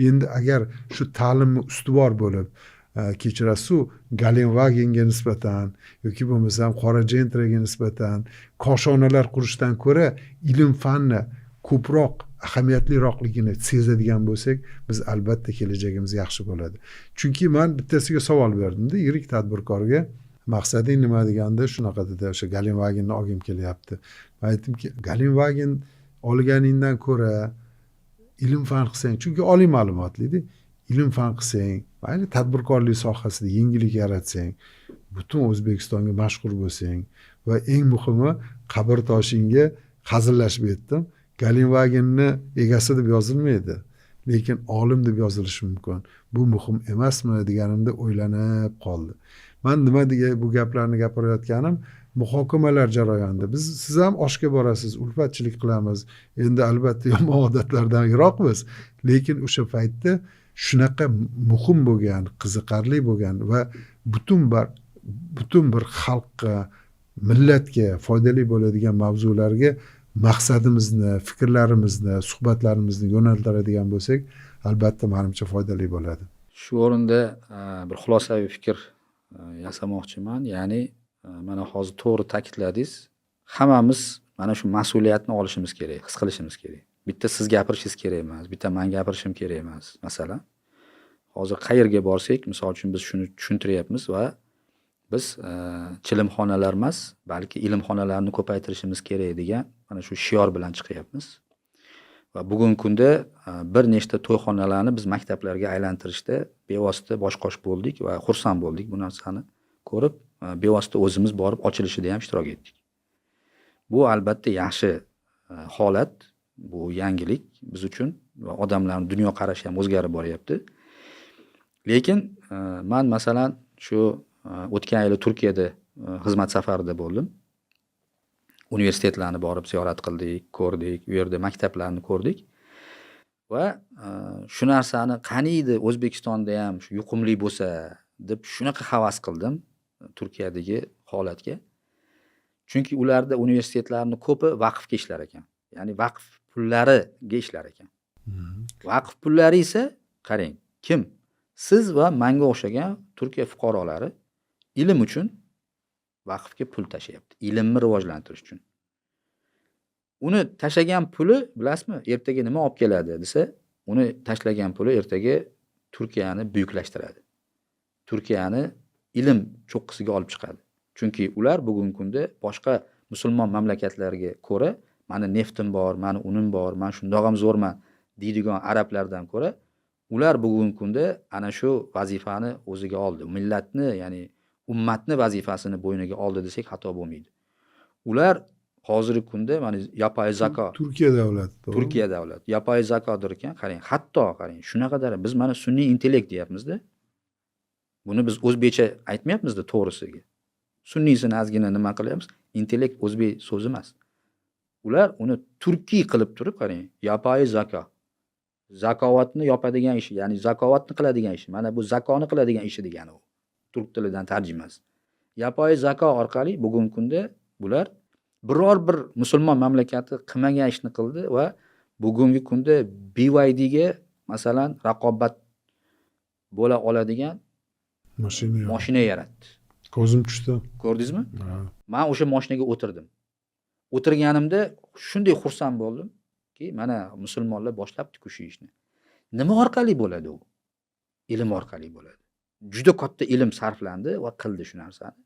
Endi agar shu ta'limni ustuvor bo'lib, kechirasiz, Galenvagenga nisbatan yoki bo'lmasam Qora Gentraga nisbatan koshonalar qurishdan ko'ra ilm fanni ko'proq ahamiyatliroqligini sezadigan bo'lsak, biz albatta kelajagimiz yaxshi bo'ladi. Chunki men bittasiga savol berdim-da, yirik tadbirkorga, maqsading nima deganda, shunaqa dedi, o'sha Galenvagenni olgim kelyapti. Men aytdimki, Galenvagen olganingdan ko'ra ilm fan qilsang, chunki oliy ma'lumotli-da, ilm fan qilsang, mayli tadbirkorlik sohasida yangilik yaratsang, butun O'zbekistonga mashhur bo'lsang va eng muhimi qabr toshingga hazillashib aytdim, Galenvagenni egasi deb yozilmaydi, lekin olim deb yozilishi mumkin. Bu muhim emasmi deganimda o'ylanib qoldi. Men nima degan bu gaplarni gapirayotganim, muhokamalar jarayonida siz ham oshga borasiz, ulfatchilik qilamiz. Endi albatta yomon odatlardan yiroqmiz, lekin o'sha paytda shunaqa muhim bo'lgan, qiziqarli bo'lgan va butun bir xalqqa, millatga foydali bo'ladigan mavzularga maqsadimizni, fikrlarimizni, suhbatlarimizni yo'naltiradigan bo'lsak, albatta menimcha foydali bo'ladi. Shu o'rinda bir xulosaviy fikr yasamoqchiman. Ya'ni mana hozir to'g'ri ta'kidladingiz. Hammamiz mana shu mas'uliyatni olishimiz kerak, his qilishimiz kerak. Bitta siz gapirishingiz kerak emas, bitta men gapirishim kerak emas. Masalan, hozir qayerga borsak, misol uchun biz shuni tushuntiryapmiz va biz chilimxonalar emas, balki ilmxonalarni ko'paytirishimiz kerak degan mana shu shior bilan chiqyapmiz. Va bugungi kunda bir nechta to'yxonalarni biz maktablarga aylantirishda bevosita bosh-qosh bo'ldik va xursand bo'ldik bu narsani ko'rib, bevosita o'zimiz borib ochilishida ham ishtirok etdik. Bu albatta yaxshi holat, bu yangilik biz uchun va odamlarning dunyoqarashi ham o'zgarib boryapti. Lekin men masalan shu o'tgan yili Turkiyada xizmat safarida bo'ldim. Universitetlarni borib ziyorat qildik, ko'rdik, u yerda maktablarni ko'rdik. Va shu narsani qaniydi O'zbekistonda ham shu yuqumli bo'lsa deb shunaqa havas qildim Turkiyadagi holatga. Chunki ularda universitetlarning ko'pi vaqfga ishlar ekan. Ya'ni vaqf pullariga ishlar ekan. Vaqf pullari esa qarang, kim? Siz va menga o'xshagan Turkiya fuqarolari ilm uchun vaqfga pul tashlayapti. Ilmni rivojlantirish uchun. Uni tashlagan puli, bilasizmi, ertaga nima olib keladi desa, uni tashlagan puli ertaga Turkiyani buyuklashtiradi. Turkiyani ilm cho'qqisiga olib chiqadi. Chunki ular bugungi kunda boshqa musulmon mamlakatlarga ko'ra, mani neftim bor, mani unim bor, men shundoq ham zo'rman deydigan arablardan ko'ra, ular bugungi kunda ana shu vazifani o'ziga oldi. Millatni, ya'ni ummatni vazifasini bo'yniga oldi desak xato bo'lmaydi. Ular hozirgi kunda mana yapay zako, Turkiya davlati, to'g'rimi? Turkiya davlati yapay zakodir ekan, qarang, hatto qarang, shunaqa darajada biz mana sun'iy intellekt deyapmiz-da. Buni biz o'zbekcha aytmayapmiz-da to'g'risiga. Sunniysini ozgina nima qilyapmiz? Intellekt o'zbek so'zi emas. Ular uni turkiy qilib turib qarang, yapay zako. Zakovatni yopadigan ishi, ya'ni zakovatni qiladigan ishi. Mana bu zakoni qiladigan ishi degani u. Turk tilidan tarjimasi. Yapay zako orqali bugungi kunda bular biror bir musulmon mamlakati qilmagan ishni qildi va bugungi kunda BYD ga masalan raqobat bo'la oladigan mashina yaratdi. Ko'zim tushdi. Ko'rdingizmi? Ha. Men o'sha mashinaga o'tirdim. O'tirganimda shunday xursand bo'ldimki, mana musulmonlar boshlabdi-ku shu ishni. Nima orqali bo'ladi u? Ilm orqali bo'ladi. Juda katta ilm sarflandi va qildi shu narsani.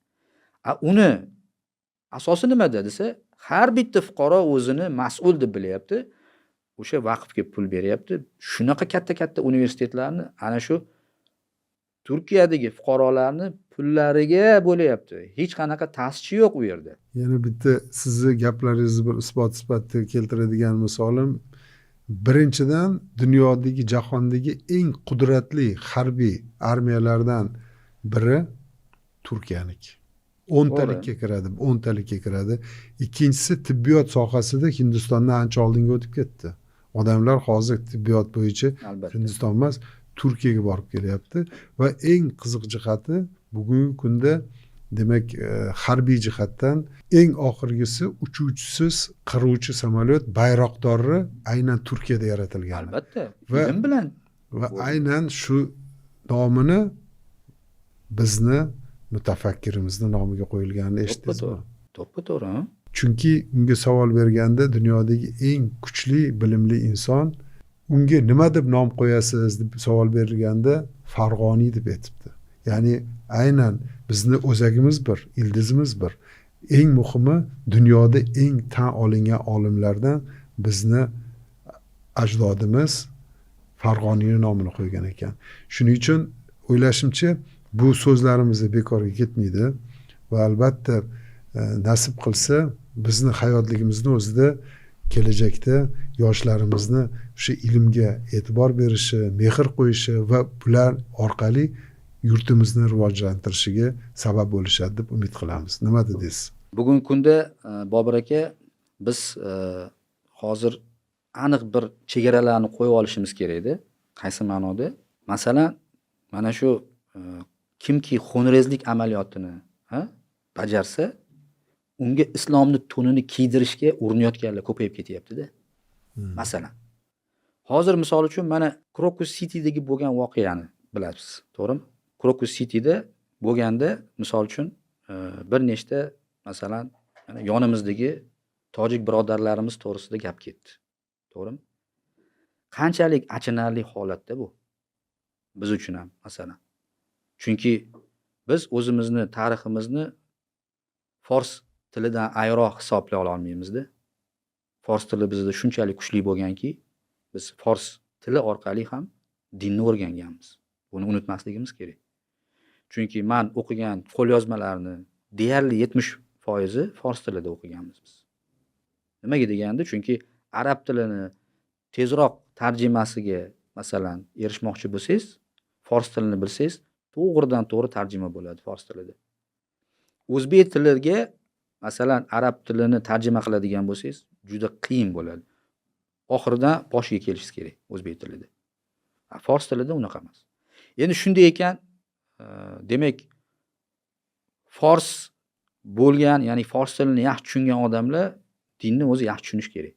Uni asosi nimada desa, har bitta fuqaro o'zini mas'ul deb bilyapti. O'sha vaqfga pul beryapti. Shunaqa katta-katta universitetlarni ana shu Turkiyadagi fuqarolarni pullariga bo'layapti. Hech qanaqa ta'sischi yo'q u yerda. Yana bitta sizni gaplaringizni bir isbot sifatida keltiradigan misolim, birinchidan dunyodagi, jahondagi eng qudratli harbiy armiyalardan biri Turkiyaniki. 10 talikka kiradi, 10 talikka kiradi. Ikkinchisi tibbiyot sohasida Hindistondan ancha oldinga o'tib ketdi. Odamlar hozir tibbiyot bo'yicha Hindiston emas, Turkiyaga borib kelyapti va eng qiziq jihati bugungi kunda demak harbiy jihatdan eng oxirgisi uchuvchisiz qiruvchi samolyot Bayroqdorni aynan Turkiyada yaratilgan. Albatta, ilm bilan va aynan shu nomini bizni mutafakkirimizni nomiga qo'yilganini eshitdingizmi? To'ppa-to'g'ri. Chunki unga savol berganda dunyodagi eng kuchli bilimli inson, unga nima deb nom qo'yasiz deb savol berilganda Farg'oniy deb aytibdi. Ya'ni aynan bizni o'zagimiz bir, ildizimiz bir. Eng muhimi dunyoda eng tan olingan olimlardan bizni ajdodimiz Farg'oniyning nomini qo'ygan ekan. Shuning uchun o'ylashimcha bu so'zlarimiz bekorga ketmaydi va albatta nasib qilsa bizni hayotligimizni o'zida kelajakda yoshlarimizni o'sha ilmga e'tibor berishi, mehr qo'yishi va bular orqali yurtimizni rivojlantirishiga sabab bo'lishadi deb umid qilamiz. Nima dedingiz? Bugungi kunda Bobur aka biz hozir aniq bir chegaralarni qo'yib olishimiz kerak-da. Qaysi ma'noda? Masalan, mana shu kimki xunrezlik amaliyotini bajarsa, unga islomni to'nini kiydirishga urinayotganlar ko'payib ketyapti-da. Masalan, hozir misol uchun mana Crocus City'dagi bo'lgan voqeani bilasiz, to'g'rimi? Crocus City'da bo'lganda misol uchun bir nechta masalan yonimizdagi tojik birodarlarimiz to'g'risida gap ketdi. To'g'rimi? Qanchalik achinarli holatda bu biz uchun ham masalan. Chunki biz o'zimizni tariximizni fors tilidan ayroq hisoblay olmaymiz-da. Fors tili bizda shunchalik kuchli bo'lganki, biz fors tili orqali ham dinni o'rganganmiz. Buni unutmasligimiz kerak. Chunki men o'qigan qo'lyozmalarni deyarli 70% fors tilida o'qiganmiz biz. Nimaga deganda, chunki arab tilini tezroq tarjimasiga masalan erishmoqchi bo'lsangiz, fors tilini bilsangiz, to'g'ridan to'g'ri tarjima bo'ladi fors tilida. O'zbek tiliga masalan arab tilini tarjima qiladigan bo'lsangiz, juda qiyin bo'ladi. Oxiridan boshiga kelishingiz kerak o'zbek tilida. Fors tilida unaqa emas. Endi shunday ekan, demak fors bo'lgan, ya'ni fors tilini yaxshi tushungan odamlar dinni o'zi yaxshi tushunish kerak.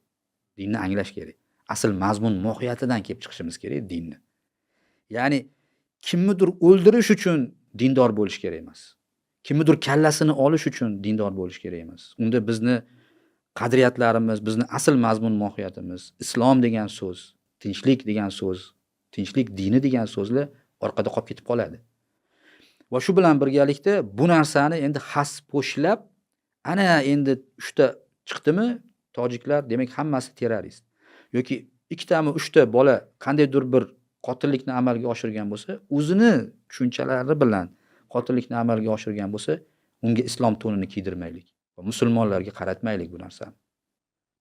Dinni anglash kerak. Asl mazmun mohiyatidan kelib chiqishimiz kerak dinni. Ya'ni kimnidir o'ldirish uchun dindor bo'lish kerak emas. Kimnidir kallasini olish uchun dindor bo'lish kerak emas. Unda bizni qadriyatlarimiz, bizni asl mazmun mohiyatimiz, islom degan so'z, tinchlik degan so'z, tinchlik dini degan so'zlar orqada qolib ketib qoladi. Va shu bilan birgalikda bu narsani endi haspo'shlab, ana endi 3 ta chiqdimi, tojiklar demak hammasi terrorist. Yoki 2 tami 3 ta bola qandaydir bir qotillikni amalga oshirgan bo'lsa, o'zini tushunchalari bilan qotillikni amalga oshirgan bo'lsa, unga islom to'nini kiydirmaylik va musulmonlarga qaratmaylik bu narsani.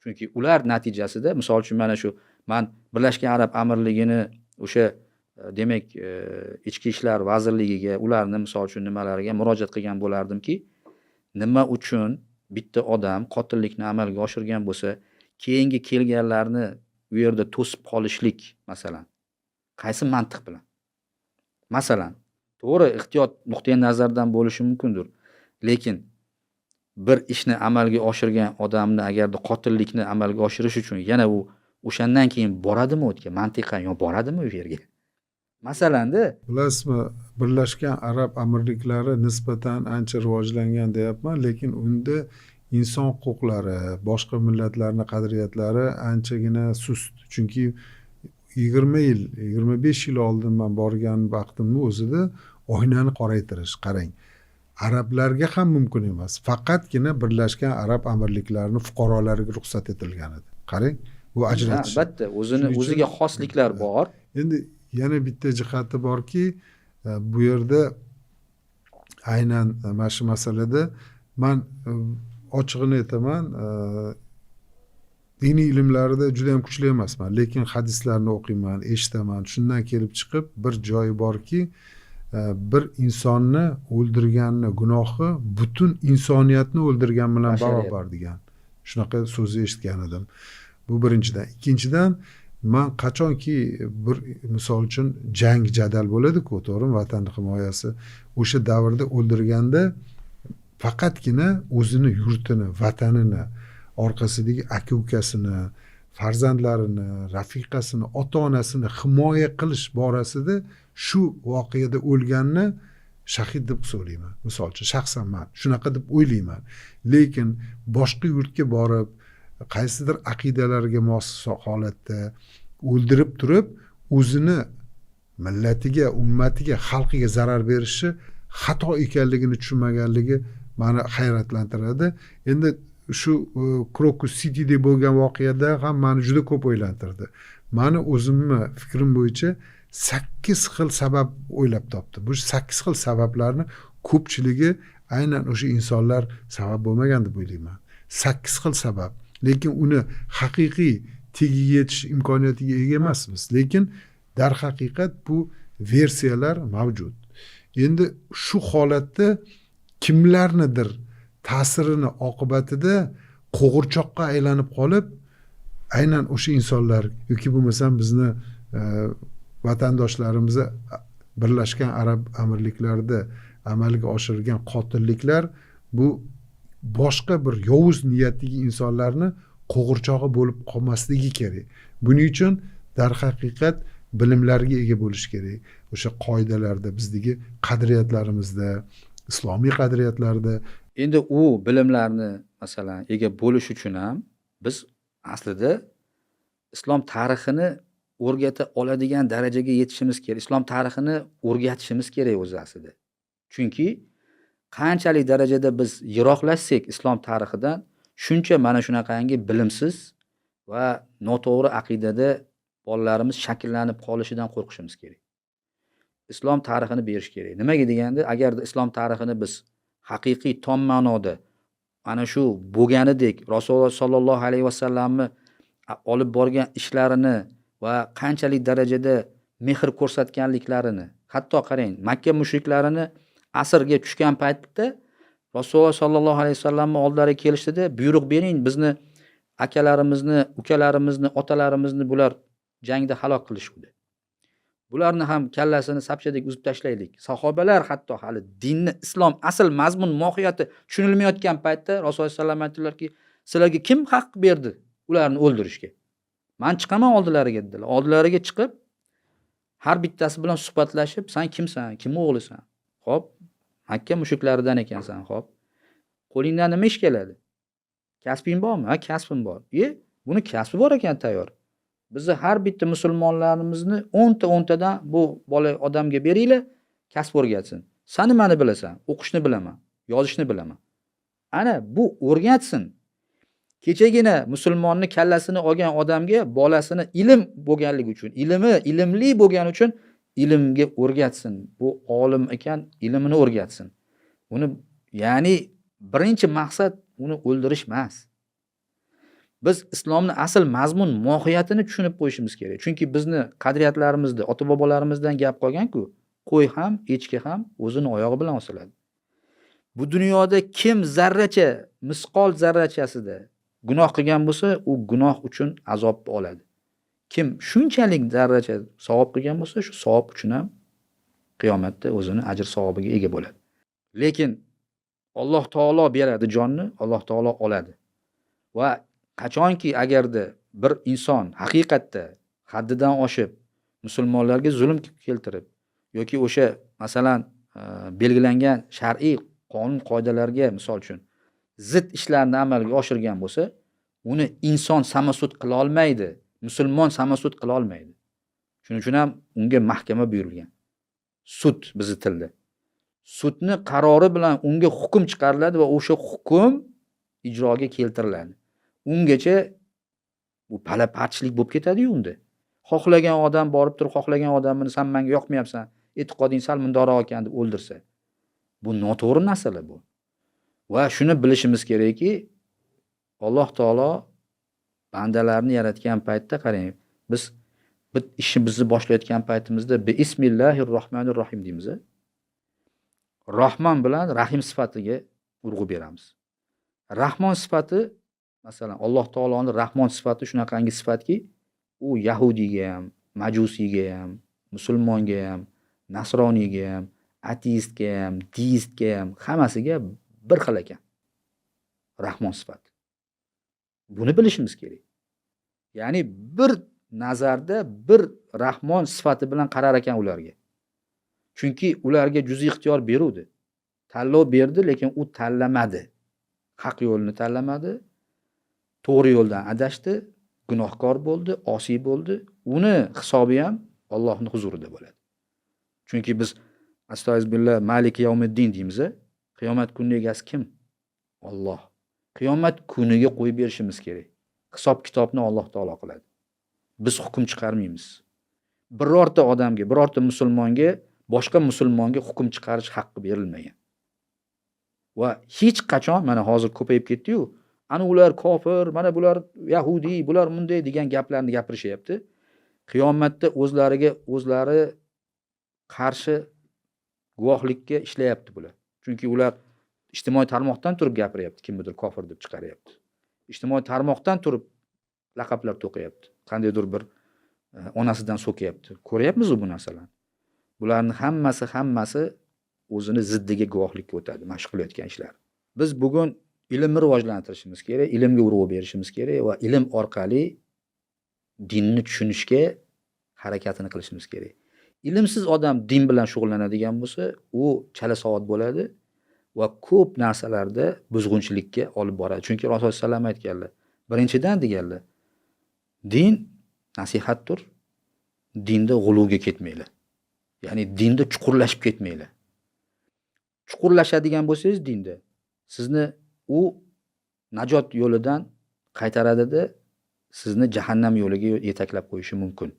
Chunki ular natijasida, misol uchun mana shu man Birlashgan Arab Amirligini o'sha demak ichki ishlar vazirligiga, ularni misol uchun nimalariga murojaat qilgan bo'lardimki, nima uchun bitta odam qotillikni amalga oshirgan bo'lsa, keyingi kelganlarni u yerda to'sib qolishlik masalan, qaysi mantiq bilan? Masalan, to'g'ri ehtiyot nuqtai nazardan bo'lishi mumkindir, lekin bir ishni amalga oshirgan odamni agarda qotillikni amalga oshirish uchun yana u o'shandan keyin boradimi o'tga, mantiqan yo boradimi u yerga? Masalanda, Bilasizmi, Birlashgan Arab Amirliklari nisbatan ancha rivojlangan deyapman, lekin unda inson huquqlari, boshqa millatlarning qadriyatlari anchagina sust. Chunki 20 yil, 25 yil oldin men borgan vaqtimni o'zida oynani qoraytirish, qarang. Arablarga ham mumkin emas. Faqatgina Birlashgan Arab Amirliklarining fuqarolariga ruxsat etilgan edi. Qarang, bu ajratish. albatta o'ziga xosliklar bor. Endi yana bitta jihati borki, bu yerda aynan mana shu masalada men ochig'ini aytaman, diniy ilmlarida juda ham kuchli emasman, lekin hadislarni o'qiyman, eshitaman. Shundan kelib chiqib bir joyi borki, bir insonni o'ldirganni gunohi butun insoniyatni o'ldirgan bilan barobar degan. Shunaqa so'zni eshitgan edim. Bu birinchidan. Ikkinchidan, men qachonki bir misol uchun jang jadal bo'ladi-ku, to'g'rimi, vatan himoyasi, o'sha davrda o'ldirganda faqatgina o'zini yurtini, vatanini, orqasidagi aka-ukasini, farzandlarini, rafiqasini, ota-onasini himoya qilish borasida shu voqeada o'lganni shahid deb hisoblayman. Misol uchun shaxsan men shunaqa deb o'ylayman. Lekin boshqa yurtga borib, qaysidir aqidalarga mos holatda o'ldirib turib, o'zini millatiga, ummatiga, xalqiga zarar berishi xato ekanligini tushunmaganligi meni hayratlantiradi. Endi shu Crocus City'da bo'lgan voqeada ham meni juda ko'p o'ylantirdi. Meni o'zimni fikrim bo'yicha 8 xil sabab o'ylab topdi. Bu 8 xil sabablarni ko'pchiligi aynan o'sha insonlar sabab bo'lmagan deb o'ylayman. 8 xil sabab. Lekin uni haqiqiy tegiga yetish imkoniyatiga ega emasmiz. Lekin darhaqiqat bu versiyalar mavjud. Endi shu holatda kimlarnidir ta'sirini oqibatida qo'g'irchoqqa aylanib qolib, aynan o'sha insonlar yoki bo'lmasam bizni vatandoshlarimizni Birlashgan Arab Amirliklarida amalga oshirilgan qotilliklar bu boshqa bir yovuz niyatdagi insonlarni qo'g'irchog'i bo'lib qolmasligi kerak. Buning uchun darhaqiqat bilimlarga ega bo'lish kerak. O'sha qoidalarda, bizdagi qadriyatlarimizda, islomiy qadriyatlarda. Endi u bilimlarni masalan ega bo'lish uchun ham biz aslida islom tarixini o'rgata oladigan darajaga yetishimiz kerak. Islom tarixini o'rgatishimiz kerak o'zi aslida. Chunki qanchalik darajada biz yiroqlashsak islom tarixidan, shuncha mana shunaqangi bilimsiz va noto'g'ri aqidada bolalarimiz shakllanib qolishidan qo'rqishimiz kerak. Islom tarixini berish kerak. Nimaga deganda, agarda islom tarixini biz haqiqiy tom ma'noda ana shu bo'lganidek Rasululloh sollallohu alayhi vasallamni olib borgan ishlarini va qanchalik darajada mehr ko'rsatganliklarini, hatto qarang, Makka mushriklarini asrga tushgan paytda Rasululloh sollallohu alayhi vasallamni oldilariga kelishdida, buyruq bering, bizni akalarimizni, ukalarimizni, otalarimizni bular jangda halok qilishdi. Bularni ham kallasini sapchadek uzib tashlaylik. Sahobalar hatto hali dinni, islom asl mazmun mohiyati tushunilmayotgan paytda Rasululloh sollallohu alayhi vasallam aytdilarki, sizlarga kim haq berdi ularni o'ldirishga? Men chiqaman oldilariga dedilar. Oldilariga chiqib, har bittasi bilan suhbatlashib, sen kimsan, kim o'g'lisan? Xo'p, Makka mushriklaridan ekansan, xo'p. Qo'lingdan nima ish keladi? Kasbing bormi? Ha, kasbim bor. Buni kasbi bor ekan tayyor. Bizni har bitta musulmonlarimizni 10 tadan bu bola odamga beringlar, kasb o'rgatsin. Sen nimani bilasan? O'qishni bilaman, yozishni bilaman. Ana bu o'rgatsin. Kechagina musulmonni kallasini olgan odamga bolasini ilm bo'lganligi uchun, ilmli bo'lgani uchun ilmga o'rgatsin. Bu olim ekan, ilmini o'rgatsin. Uni ya'ni birinchi maqsad uni o'ldirish emas. Biz islomning asl mazmun mohiyatini tushunib qo'yishimiz kerak. Chunki bizni qadriyatlarimizda, ota-bobolarimizdan gap qolgan-ku, qo'y ham, echki ham o'zini oyog'i bilan osiladi. Bu dunyoda kim zarracha, misqol zarrachasida gunoh qilgan bo'lsa, u gunoh uchun azob oladi. Kim shunchalik zarracha savob qilgan bo'lsa, shu savob uchun ham qiyomatda o'zini ajr savobiga ega bo'ladi. Lekin Alloh taolo beradi jonni, Alloh taolo oladi. Va qachonki agarda bir inson haqiqatda haddidan oshib musulmonlarga zulm keltirib yoki o'sha masalan belgilangan shar'iy qonun qoidalarga misol uchun zid ishlarni amalga oshirgan bo'lsa, uni inson samasud qila olmaydi, musulmon samasud qila olmaydi. Shuning uchun ham unga mahkama buyurilgan. Sud bizning tilda. Sudni qarori bilan unga hukm chiqariladi va o'sha hukm ijroga keltiriladi. Ungacha bu pala-parchilik bo'lib ketadi-yu unda. Xohlagan odam borib turib, xohlagan odamni sen menga yoqmayapsan, e'tiqoding sal mundoqroq ekan deb o'ldirsa. Bu noto'g'ri masala bu. Va shuni bilishimiz kerakki, Alloh taolo bandalarni yaratgan paytda qarang, biz ishimizni boshlayotgan paytimizda Bismillahirrohmanirrohim deymiz. Rahmon bilan Rahim sifatiga urg'u beramiz. Rahmon sifati, masalan, Alloh taoloning Rahmon sifati shunaqangi sifatki, u yahudiyga ham, majusiyga ham, musulmonga ham, nasroniyga ham, ateistga ham, deistga ham, hammasiga bir xil ekan. Rahmon sifati. Buni bilishimiz kerak. Ya'ni bir nazarda bir Rahmon sifati bilan qarar ekan ularga. Chunki ularga juziy ixtiyor beruvdi. Tanlov berdi, lekin u tanlamadi. Haq yo'lni tanlamadi. To'g'ri yo'ldan adashdi, gunohkor bo'ldi, osiy bo'ldi. Uni hisobi ham Allohning huzurida bo'ladi. Chunki biz astag'firullah Malik yawmiddin deymiz. Qiyomat kunining egasi kim? Alloh. Qiyomat kuniga qo'yib berishimiz kerak. Hisob kitobni Alloh taolo qiladi. Biz hukm chiqarmaymiz. Birorta odamga, birorta musulmonga boshqa musulmonga hukm chiqarish haqqi berilmagan. Va hech qachon mana hozir ko'payib ketdi-yu, ana ular kofir, mana bular yahudiy, bular bunday degan gaplarni gapirishyapti. Qiyomatda o'zlari qarshi guvohlikka ishlayapti bular. Chunki ular ijtimoiy tarmoqdan turib gapiryapti, kimnidir kofir deb chiqaryapti. Ijtimoiy tarmoqdan turib laqablar to'qiyapti. Qandaydir bir onasidan so'kayapti. Ko'ryapmiz bu narsalarni. Bularning hammasi o'zini ziddiga guvohlikka o'tadi, mashq qilayotgan ishlar. Biz bugun ilmni rivojlantirishimiz kerak, ilmga urg'u berishimiz kerak va ilm orqali dinni tushunishga harakatini qilishimiz kerak. Ilmsiz odam din bilan shug'ullanadigan bo'lsa, u chala savod bo'ladi va ko'p narsalarda buzg'unchilikka olib boradi. Chunki Rasululloh sollallohu alayhi vasallam aytganlar, birinchidan deganlar, din nasihatdir. Dinda g'uluvga ketmanglar. Ya'ni dinda chuqurlashib ketmanglar. Chuqurlashadigan bo'lsangiz dinda, sizni u najot yo'lidan qaytaradida, sizni jahannam yo'liga yetaklab qo'yishi mumkin.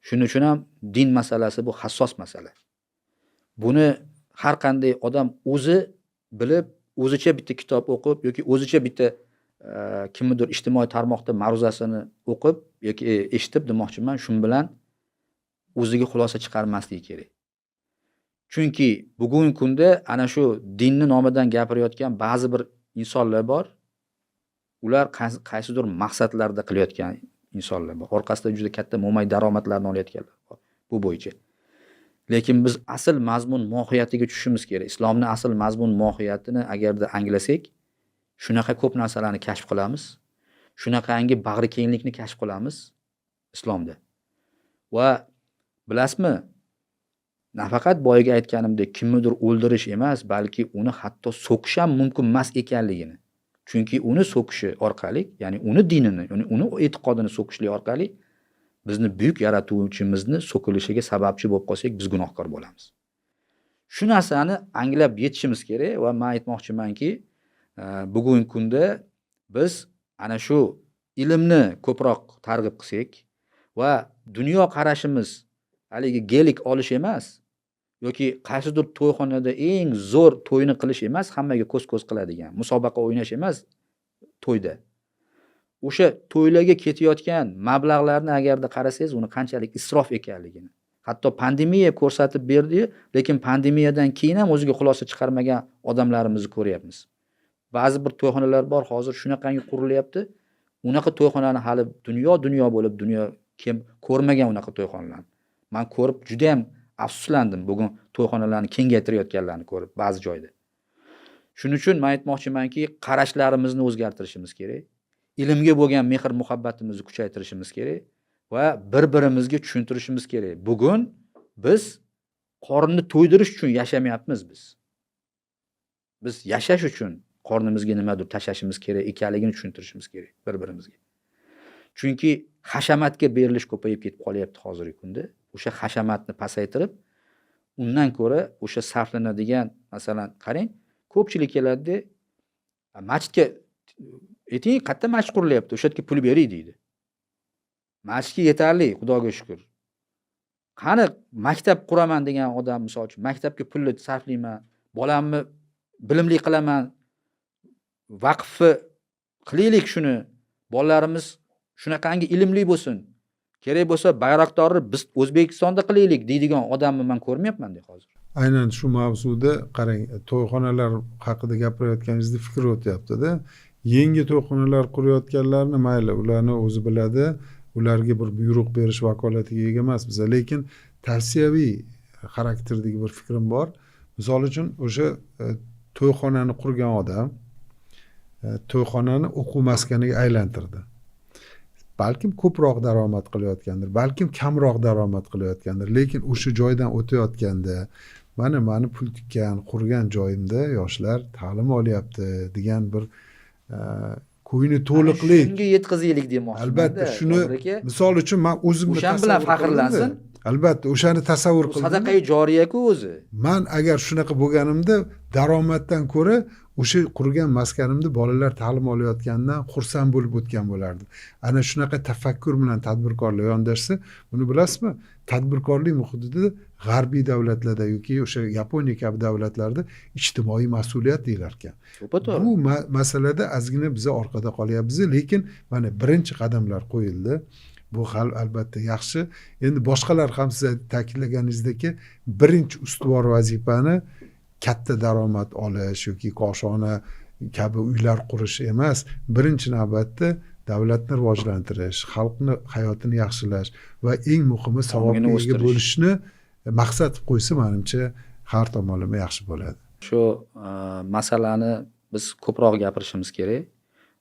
Shuning uchun ham din masalasi bu hassos masala. Buni har qanday odam o'zi bilib, o'zicha bitta kitob o'qib yoki o'zicha bitta kimnidir ijtimoiy tarmoqda ma'ruzasini o'qib yoki eshitib demoqchiman, shun bilan o'ziga xulosa chiqarmasligi kerak. Chunki bugungi kunda ana shu dinni nomidan gapirayotgan ba'zi bir insonlar bor. Ular qaysidir maqsadlarda qilayotgan insonlar bor. Orqasida juda katta mo'may daromadlarni olayotganlar bor. Bu bo'yicha. Lekin biz asl mazmun mohiyatiga tushishimiz kerak. Islomning asl mazmun mohiyatini agarda anglasak, shunaqa ko'p narsalarni kashf qilamiz. Shunaqangi bag'ri kenglikni kashf qilamiz islomda. Va bilasizmi? Nafaqat boyiga aytganimdek kimnidir o'ldirish emas, balki uni hatto so'kish ham mumkin emas ekanligini. Chunki uni so'kishi orqali, ya'ni uni dinini, ya'ni uni e'tiqodini so'kishlik orqali bizni buyuk yaratuvchimizni so'kilishiga sababchi bo'lib qolsak, biz gunohkor bo'lamiz. Shu narsani anglab yetishimiz kerak va men aytmoqchimanki, bugungi kunda biz ana shu ilmni ko'proq targ'ib qilsak va dunyo qarashimiz haligi gelik olish emas yoki qaysidir to'yxonada eng zo'r to'yni qilish emas, hammaga ko'z-ko'z qiladigan, musobaqa o'ynash emas to'yda. O'sha to'ylarga ketayotgan mablag'larni agarda qarasangiz, uni qanchalik isrof ekanligini. Hatto pandemiya ko'rsatib berdi, lekin pandemiyadan keyin ham o'ziga xulosa chiqarmagan odamlarimizni ko'ryapmiz. Ba'zi bir to'yxonalar bor, hozir shunaqangi qurilyapti. Unaqa to'yxonani hali dunyo bo'lib, dunyo kim ko'rmagan unaqa to'yxonalarni. Men ko'rib juda ham afsuslandim bugun to'yxonalarni kengaytirayotganlarni ko'rib ba'zi joyda. Shuning uchun men aytmoqchimanki, qarashlarimizni o'zgartirishimiz kerak. Ilmga bo'lgan mehr muhabbatimizni kuchaytirishimiz kerak va bir-birimizga tushuntirishimiz kerak. Bugun biz qornni to'ydirish uchun yashamayapmiz biz. Biz yashash uchun qornimizga nimadir tashashimiz kerak ekanligini tushuntirishimiz kerak bir-birimizga. Chunki hashamatga berilish ko'payib ketib qolyapti hozirgi kunda. O'sha hashamatni pasaytirib, undan ko'ra o'sha sarflanadigan, masalan, qarang, ko'pchilik keladi, masjidga ayting, qayerda masjid qurilyapti, o'sha yerga pul bering deydi. Masjidga yetarli, Xudoga shukr. Qani maktab quraman degan odam, misol uchun, maktabga pulni sarflayman, bolamni bilimli qilaman, vaqfni qilaylik shuni, bolalarimiz shunaqangi ilmli bo'lsin. Kerak bo'lsa bayroqdorni biz O'zbekistonda qilaylik deydigan odamni men ko'rmayapman-da hozir. Aynan shu mavzuda qarang, to'yxonalar haqida gapirayotganingizda fikr o'tyapti-da. Yangi to'yxonalar qurayotganlarni mayli, ularni o'zi biladi, ularga bir buyruq berish vakolatiga ega emas biz, lekin tavsiyaviy xarakterdagi bir fikrim bor. Misol uchun, o'sha to'yxonani qurgan odam to'yxonani o'quv maskaniga aylantirdi. Balkim ko'proq daromad qilayotgandir, balkim kamroq daromad qilayotgandir, lekin o'sha joydan o'tayotganda mana meni pul tikkan, qurgan joyimda yoshlar ta'lim olyapti degan bir ko'ngli to'liqlik. Shunga yetkazaylik demoqchiman. Albatta, shuni misol uchun men o'zimni o'shan bilan faxrlansin. Albatta, o'shani tasavvur qildim. Sadaqai joriya-ku o'zi. Men agar shunaqa bo'lganimda daromaddan ko'ra o'sha qurgan maskanimda bolalar ta'lim olayotganidan xursand bo'lib o'tgan bo'lardim. Ana shunaqa tafakkur bilan tadbirkorlar yondashsa, buni bilasizmi? Tadbirkorlik muhitida g'arbiy davlatlarda yoki o'sha Yaponiya kabi davlatlarda ijtimoiy mas'uliyat deyilar ekan. Bu masalada ozgina biz orqada qolyapmiz, lekin mana birinchi qadamlar qo'yildi. Bu albatta yaxshi. Endi boshqalar ham siz ta'kidlaganingizdek, birinchi ustuvor vazifani katta daromad olish yoki koshona kabi uylar qurish emas, birinchi navbatda davlatni rivojlantirish, xalqni hayotini yaxshilash va eng muhimi savobga ega bo'lishni maqsad qilib qo'ysa, menimcha har tomonlama yaxshi bo'ladi. Shu masalani biz ko'proq gapirishimiz kerak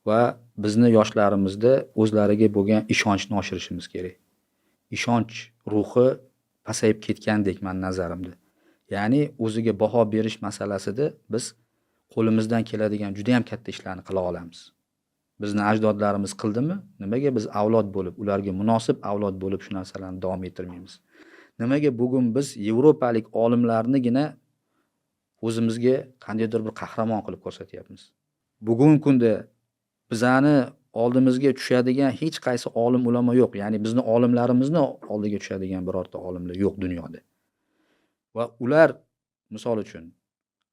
va bizni yoshlarimizda o'zlariga bo'lgan ishonchni oshirishimiz kerak. Ishonch ruhi pasayib ketgandek men nazarimda. Ya'ni o'ziga baho berish masalasida biz qo'limizdan keladigan juda ham katta ishlarni qila olamiz. Bizni ajdodlarimiz qildimi? Nimaga biz avlod bo'lib, ularga munosib avlod bo'lib shu narsalarni davom ettirmaymiz? Nimaga bugun biz yevropalik olimlarnigina o'zimizga qandaydir bir qahramon qilib ko'rsatyapmiz? Bugungi kunda bizani oldimizga tushadigan hech qaysi olim ulamo yo'q. Ya'ni bizni olimlarimizni oldiga tushadigan birorta olimlar yo'q dunyoda. Va ular misol uchun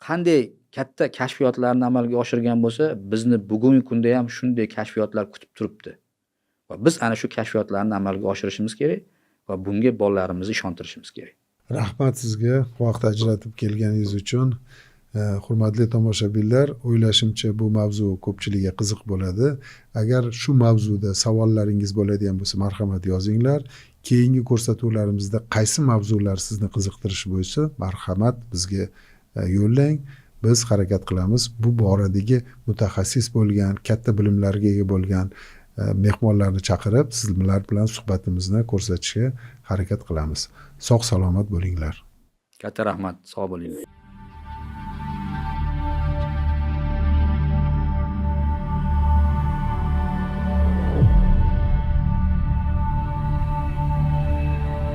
qanday katta kashfiyotlarni amalga oshirgan bo'lsa, bizni bugungi kunda ham shunday kashfiyotlar kutib turibdi. Va biz ana shu kashfiyotlarni amalga oshirishimiz kerak va bunga bolalarimizni ishontirishimiz kerak. Rahmat sizga vaqt ajratib kelganingiz uchun. Hurmatli tomoshabinlar, o'ylashimcha bu mavzu ko'pchilikga qiziq bo'ladi. Agar shu mavzuda savollaringiz bo'ladigan bo'lsa, marhamat yozinglar. Keyingi ko'rsatuvlarimizda qaysi mavzular sizni qiziqtirishi bo'lsa, marhamat bizga yo'llang. Biz harakat qilamiz bu boradagi mutaxassis bo'lgan, katta bilimlarga ega bo'lgan mehmonlarni chaqirib, sizlar bilan suhbatimizni ko'rsatishga harakat qilamiz. Sog' salomat bo'linglar. Katta rahmat, sog' bo'linglar.